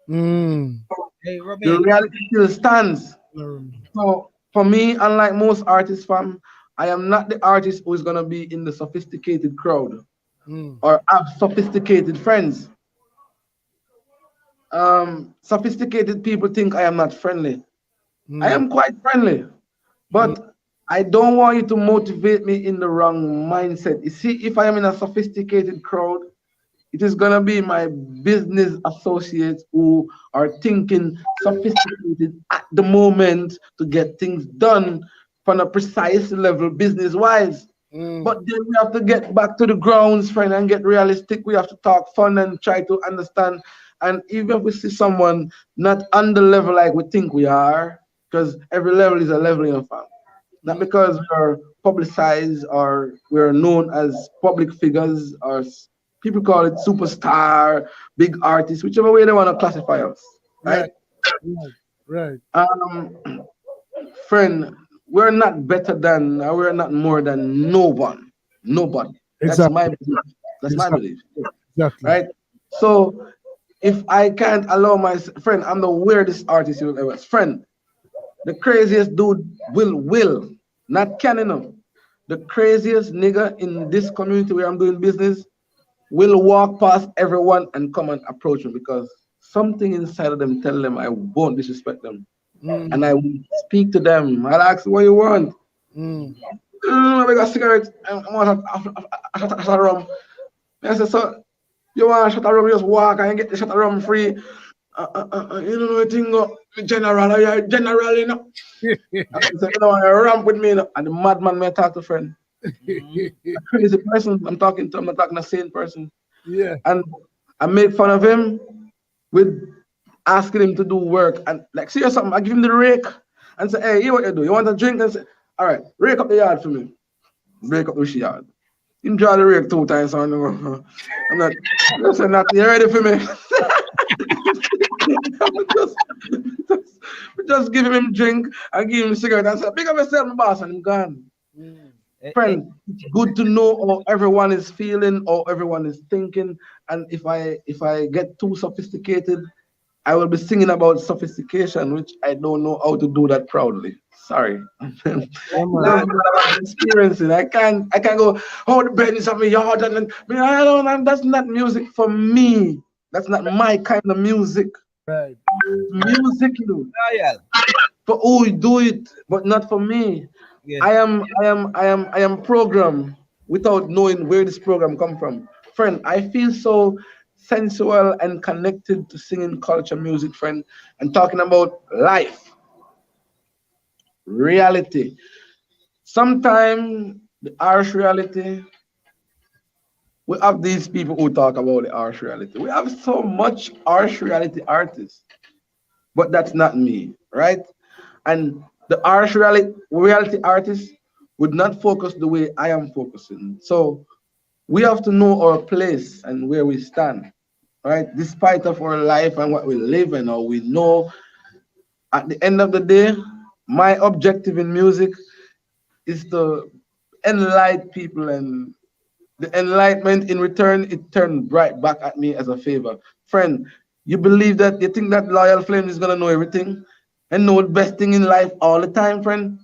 Hey, the reality still stands. So for me, unlike most artists, fam, I am not the artist who is gonna be in the sophisticated crowd or have sophisticated friends. Sophisticated people think I am not friendly. I am quite friendly, but I don't want you to motivate me in the wrong mindset. You see, if I am in a sophisticated crowd, it is gonna be my business associates who are thinking sophisticated at the moment to get things done from a precise level, business wise. But then we have to get back to the grounds, friend, and get realistic. We have to talk fun and try to understand. And even if we see someone not on the level like we think we are, because every level is a level in a family. Not because we're publicized or we're known as public figures or people call it superstar, big artists, whichever way they want to classify us, right? Right. Friend, we're not better than, or we're not more than no one, nobody. That's my belief. That's my belief. Exactly. Right? So if I can't allow my friend, I'm the weirdest artist you'll ever. Friend, the craziest dude will, not can enough. The craziest nigga in this community where I'm doing business will walk past everyone and come and approach me because something inside of them tell them I won't disrespect them. And I will speak to them. I'll ask what you want. I got cigarettes. I want a shot of rum. I said, so you want a shot of rum, you just walk and get the shot of rum free. You don't know anything, general, you're general, you know. I said, you know, you ramp with me, you know. And the madman may talk to friend. A crazy person I'm talking to, I'm not talking a sane person. Yeah. And I make fun of him with asking him to do work. And like, see or something, I give him the rake and say, hey, you what you do? You want a drink? And say, all right, rake up the yard for me. Break up the yard. You draw the rake 2 times. So I'm not, listen, not you ready for me? just give him drink and give him a cigarette and say, pick up yourself, my boss, and I'm gone. Friend, it's good to know how everyone is feeling, how everyone is thinking. And if I get too sophisticated, I will be singing about sophistication, which I don't know how to do that proudly. Sorry. Experiencing. I can't go, oh, the bed is on my yard and I don't, that's not music for me. That's not my kind of music. Right. Music, you know. For who do it, but not for me. Yes. I am programmed without knowing where this program come from. Friend, I feel so sensual and connected to singing culture music, friend, and talking about life, reality. Sometimes the harsh reality, we have these people who talk about the harsh reality. We have so much harsh reality artists, but that's not me, right? And the harsh reality artist would not focus the way I am focusing. So we have to know our place and where we stand, right? Despite of our life and what we live and how we know, at the end of the day, my objective in music is to enlighten people, and the enlightenment in return, it turned right back at me as a favor. Friend, you believe that, you think that Loyal Flame is gonna know everything and know the best thing in life all the time, friend?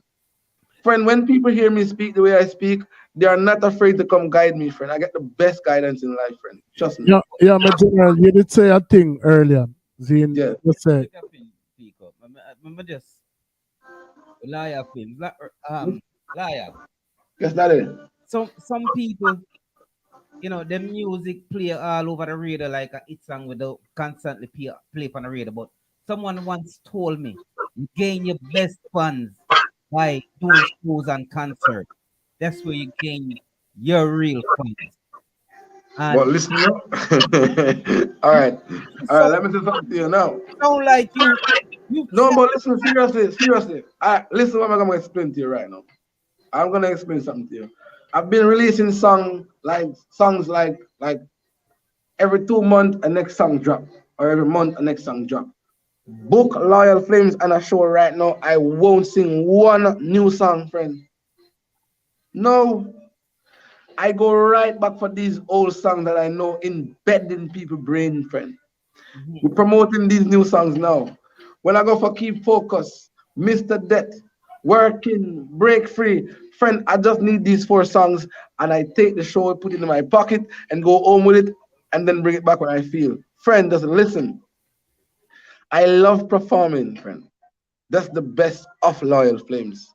Friend, when people hear me speak the way I speak, they are not afraid to come guide me, friend. I get the best guidance in life, friend. Trust me. Yeah, my general, you did say a thing earlier. Zine, yeah. You say. Remember just liar films, liar. Yes, that is. Some people, you know, the music play all over the radio like a hit song without constantly play on the radio. But someone once told me, you gain your best funds by doing shows and concerts. That's where you gain your real funds. Well, listen up. all right. Let me say something to you now. Sound like you. No, but listen, seriously. Listen what I'm going to explain to you right now. I'm going to explain something to you. I've been releasing songs like every 2 months a next song drop, or every month a next song drop. Book Loyal Flames and a show right now. I won't sing one new song, friend. No. I go right back for these old songs that I know embedded in people's brain, friend. We're promoting these new songs now. When I go for Keep Focus, Mr. Death, Working, Break Free, friend, I just need these 4 songs and I take the show, put it in my pocket and go home with it and then bring it back when I feel. Friend, just listen. I love performing, friend. That's the best of Loyal Flames.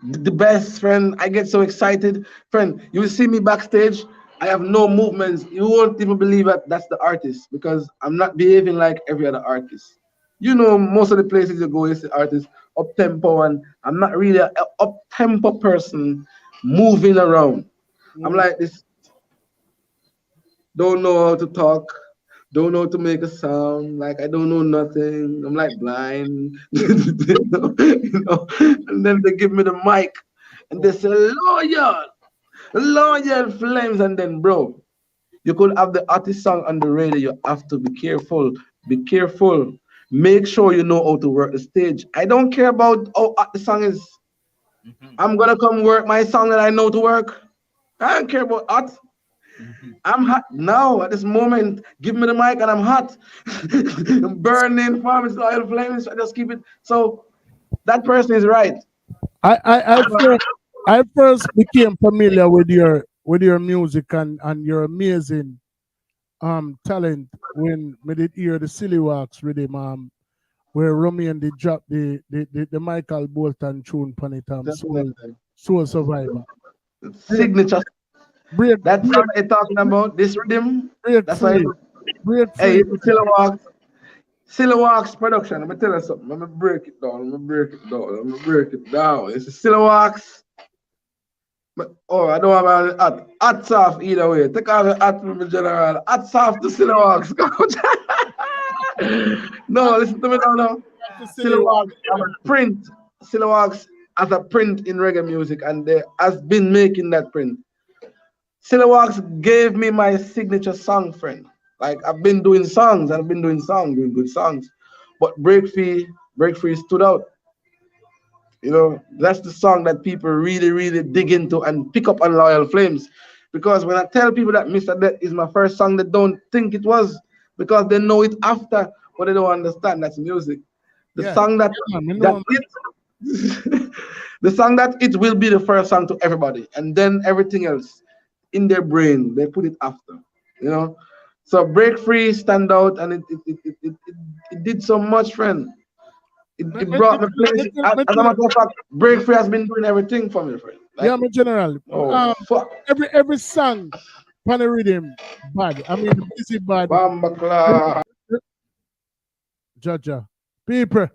the best, friend. I get so excited, friend. You will see me backstage. I have no movements. You won't even believe that that's the artist because I'm not behaving like every other artist. You know, most of the places you go, you see artists up tempo, and I'm not really a up tempo person moving around. I'm like this. Don't know how to talk. Don't know how to make a sound. Like I don't know nothing. I'm like blind. You know? And then they give me the mic, and they say, loyal flames, and then bro, you could have the artist song on the radio. You have to be careful. Be careful. Make sure you know how to work the stage. I don't care about how hot the song is. I'm gonna come work my song that I know to work. I don't care about hot. I'm hot now at this moment. Give me the mic and I'm hot. I'm burning farmers, oil flames. I just keep it. So that person is right. I first became familiar with your music and your amazing talent when we did hear the Silly Walks rhythm where Romy did drop the Michael Bolton tune on it Soul Survivor. Signature. That's what I'm talking about. This rhythm. That's why. Hey, Silly Walks production. Let me tell you something. Let me break it down. It's a Silly Walks. Oh, I don't have a hats off either way. Take off the hat from the general. Hats off to Silly Walks. No, listen to me now. Silly Walks have a print. Silly Walks has a print in reggae music, and they has been making that print. Silly Walks gave me my signature song, friend. Like I've been doing songs, doing good songs. But Break Free stood out. You know, that's the song that people really, really dig into and pick up on Loyal Flames. Because when I tell people that Mr. Death is my first song, they don't think it was because they know it after, but they don't understand that's music. The song that the song that it will be the first song to everybody, and then everything else in their brain they put it after. You know, so Break Free stand out, and it did so much, friend. It brought me places. As a matter of fact, Break Free has been doing everything for me, friend. Like, yeah, my general. Fuck. Every song, pan rhythm, bad. I mean, busy bad. Jaja, people.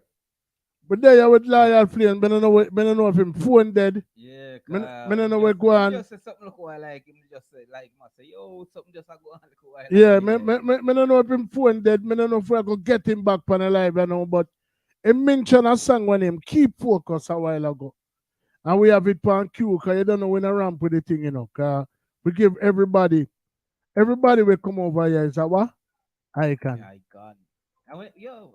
But there with Loyal Flame, I don't know if him phone dead. Yeah, I don't know where go on. Just say something look like him, just say like say, yo, something just go on like yeah, I don't know if him phone dead. I don't know if I go get him back on alive, you know, but he mentioned a song when him keep focus a while ago. And we have it on cue, because you don't know when I ramp with the thing, you know. Cause we give everybody will come over here. Is that what? I can. Yo,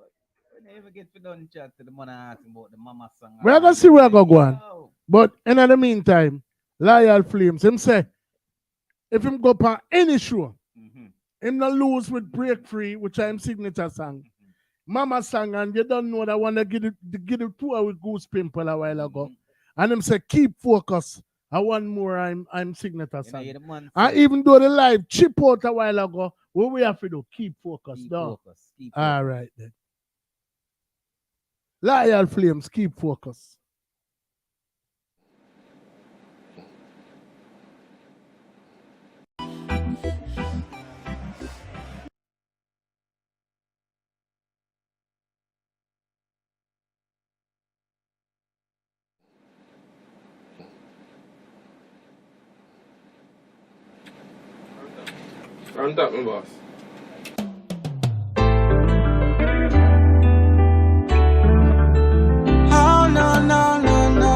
we never get to done chat to the man asking about the mama song. We're gonna see where I go on. But in the meantime, Loyal Flames, him say, if him go on any show, him not lose with Break Free, which I'm signature song. Mama song, and you don't know that I want to get it tour with Goose Pimple a while ago. And him say, keep focus. I want more, I'm signature song. And even though the live chip out a while ago, what we have to do? Keep focus. All right then. Loyal Flames, keep focus. I'm done, my boss. Oh, no, no, no, no.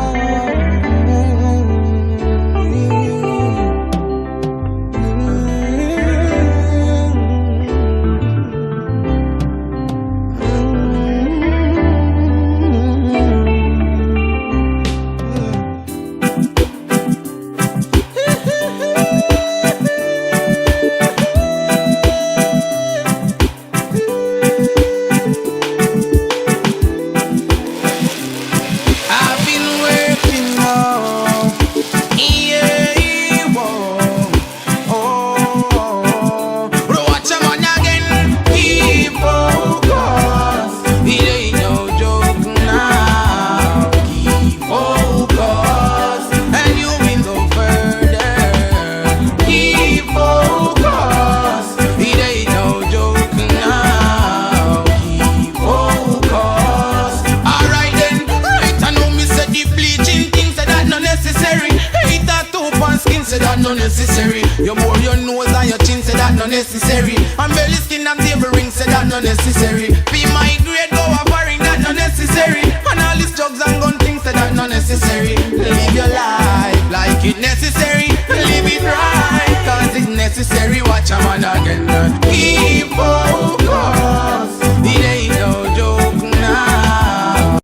You more your nose and your chin, say that no necessary. And belly skin and table ring, say that no necessary. Be my grade, go a foreign, that no necessary. And all these drugs and gun things, say that no necessary. Live your life like it necessary. Live it right, cause it's necessary. Watch a man again. Keep focus. It ain't no joke now.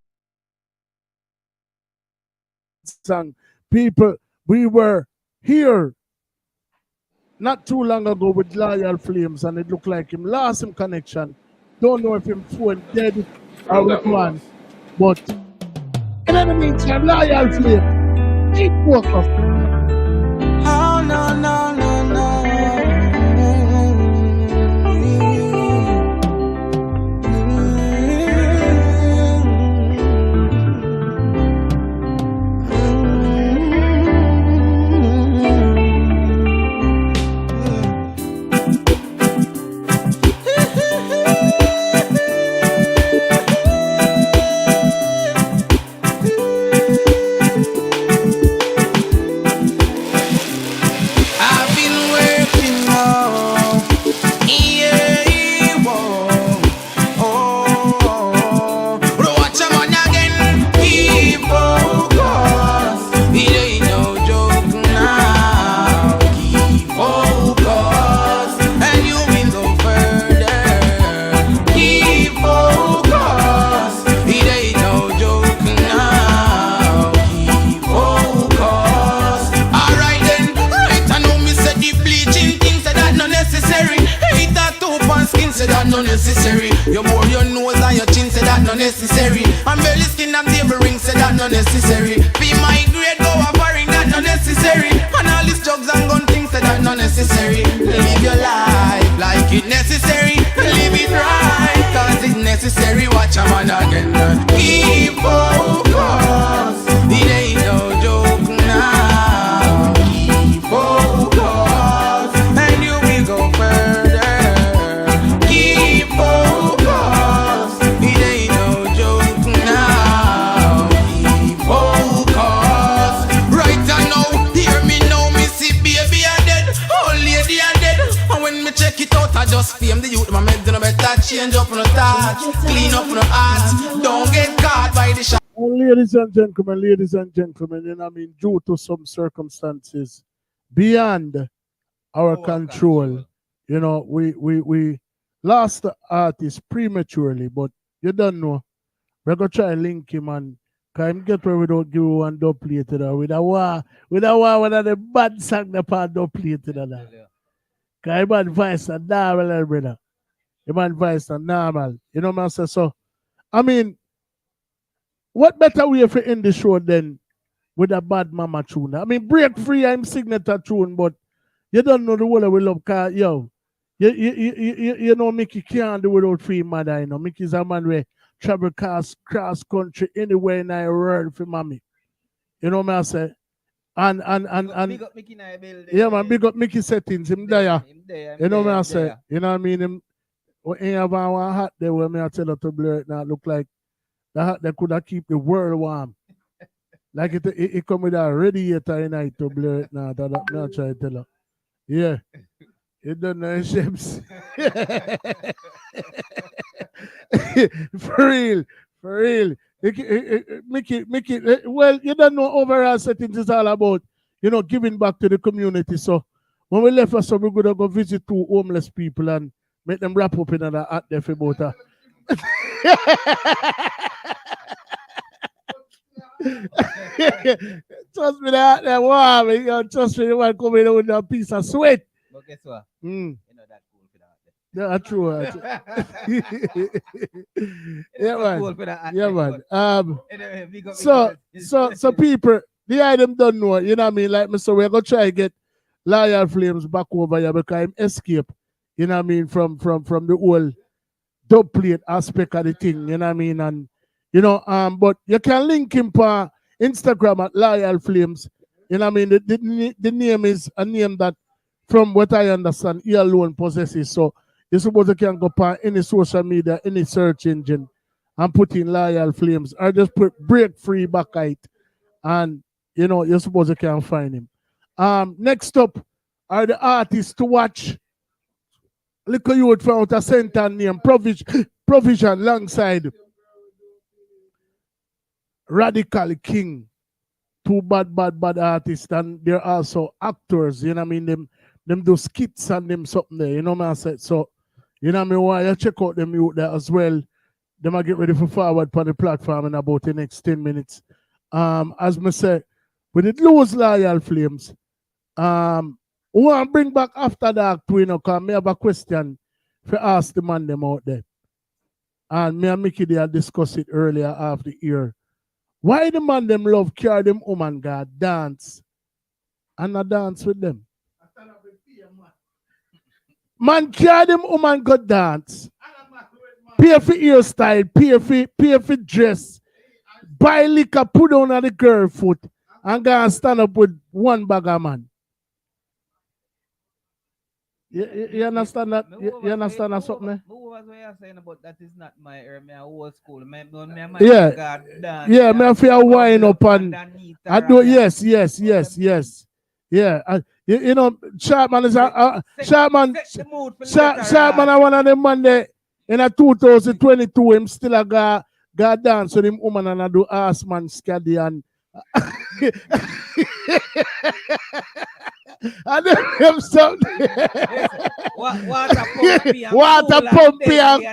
Song, people, we were here not too long ago with Loyal Flames, and it looked like him lost him connection. Don't know if him phone dead or which one, but in the meantime, Loyal Flames, keep focused. Oh no no no no. I've been working hard. Yeah, whoa. Oh, watch a man again. Keep focus. It ain't no joke now. Keep focus, and you will go further. Keep focus. It ain't no joke now. Keep focus. Alright then, right I know me say the bleaching things say that no necessary. Hate that top and skin say that no necessary. You more your nose and your chin say that no necessary. And belly skin and table ring say that no necessary. Be my grade, go a foreign, that no necessary. And all these drugs and gun things say that no necessary. Live your life like it necessary. Live it right, cause it's necessary. Watch a man again. Keep focus. It ain't no joke now. Keep focus, and you will go further. Keep focus. It ain't no joke now. Keep focus. Right now, hear me now, me see baby a dead, old lady a dead. And when me check it out, I just fame the youth. My men do no better change up on the thoughts, clean up on the heart. Don't get caught by the shot. Ladies and gentlemen, you know, I mean, due to some circumstances beyond our control, you know, we lost the artist prematurely, but you don't know. We're gonna try link him and can him get where we don't give one dub plated or with a war, one of the bad song the part dub plated or that. Cause him advice a normal brother. Him advice a normal. You know what I'm saying? So I mean, what better way for end the show than with a bad mama tune? I mean, break free, I'm signature tune, but you don't know the whole we love car, yo. You know Mickey can't do without free mother, you know. Mickey's a man where travel cross country anywhere in the world for mommy. You know what I say? And Big up Mickey in the building. yeah, man, big up Mickey settings, him there. You know what I say? there. You know what I mean? Him when he have one hat there where me I tell her to blur it now, look like the hat that could have keep the world warm. Like it come with a radiator in it to blur it now. That I try to tell her. Yeah. It don't know shapes. For real. Mickey, well, you don't know overall settings is all about, you know, giving back to the community. So when we left us, so we're gonna go visit two homeless people and make them wrap up in another hat there for about her. Trust me, that warm. You know, trust me, you want to come in with a piece of sweat. But guess what? Mm. You know that cool for that. Yeah, true. Yeah, man. Cool for that. Yeah, man. Anyway, big up, So people, the item don't know, you know what I mean? Like me, so we're gonna try to get Loyal Flames back over here because him escape, you know what I mean, from the whole dub plate aspect of the thing, you know what I mean? And you know, but you can link him for Instagram at Loyal Flames. You know what I mean? The name is a name that, from what I understand, he alone possesses. So you suppose you can go on any social media, any search engine, and put in Loyal Flames, or just put Break Free back at it, and you know, you suppose you can find him. Next up, are the artists to watch. Little youth from out a center name, Provision alongside Radical King. Two bad artists, and they're also actors, you know what I mean? Them do skits and them something there, you know what I said? So, you know what I mean? Why you check out them youth there as well. Them I get ready for forward on the platform in about the next 10 minutes. As I say, with the Lose Loyal Flames, we want to bring back After Dark to, you know, because I have a question for ask the man them out there. And me and Mickey, they had discussed it earlier after the year. Why the man them love carry them woman God dance and not dance with them? Man carry them woman God dance. Pay for hairstyle, pay for dress, buy liquor, put on the girl foot, and go and stand up with one bagger man. You understand that? You understand that something? What you're saying about that is not my era. Me old school. Yeah, me I feel wine up and I do yes. Yeah, you know, Sharpman is Sharpman. Sharpman, I one of them man there in a 2022. Him still a got dance with him woman and I do ass man scaddy and. I them something. Water pumpy and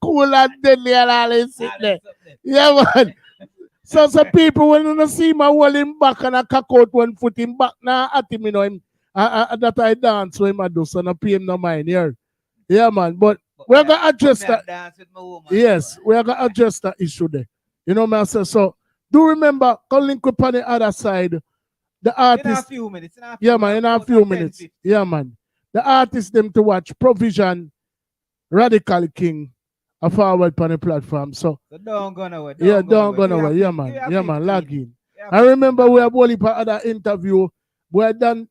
cool and deadly and all this shit there. Yeah, man. So people when you see my wall him back and I cock out one foot him back now at him, you know him that I dance with him I do so no pay him no mind here. Yeah, man. But we're gonna address that. Yes, we're gonna address that issue there. You know what I say? So do remember, come link up on the other side. The artist. In a few minutes. Yeah, man, in a few minutes. Yeah, man. The artists them to watch Provision, Radical King, a forward on the platform. So don't go nowhere. Don't go nowhere. Yeah, man. Yeah, man. Log in. I remember we have only part other interview. We had done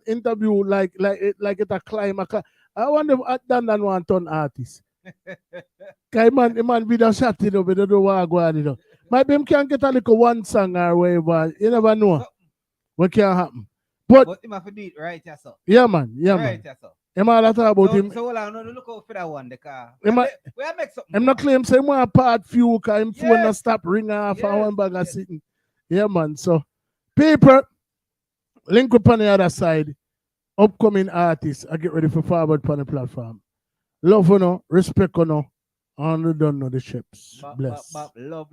interview like it a climb. I wonder if done one ton artist. Cause man video shot it up, they don't want to go on it. Maybe him can get a little one song or whatever. You never know. What can happen? But him have to do it right, yes, sir. Yeah, man. Yeah, man. Yes, sir. Am I talk about him? So hold on, no, look out for that one, the car. We make something. I'm not claim say one part few cause him phone not stop ring off and one bag of sitting. Yeah, man. So people link up on the other side. Upcoming artists, I get ready for forward on the platform. Love you know, respect you know, and you don't know the ships. Bless. Love.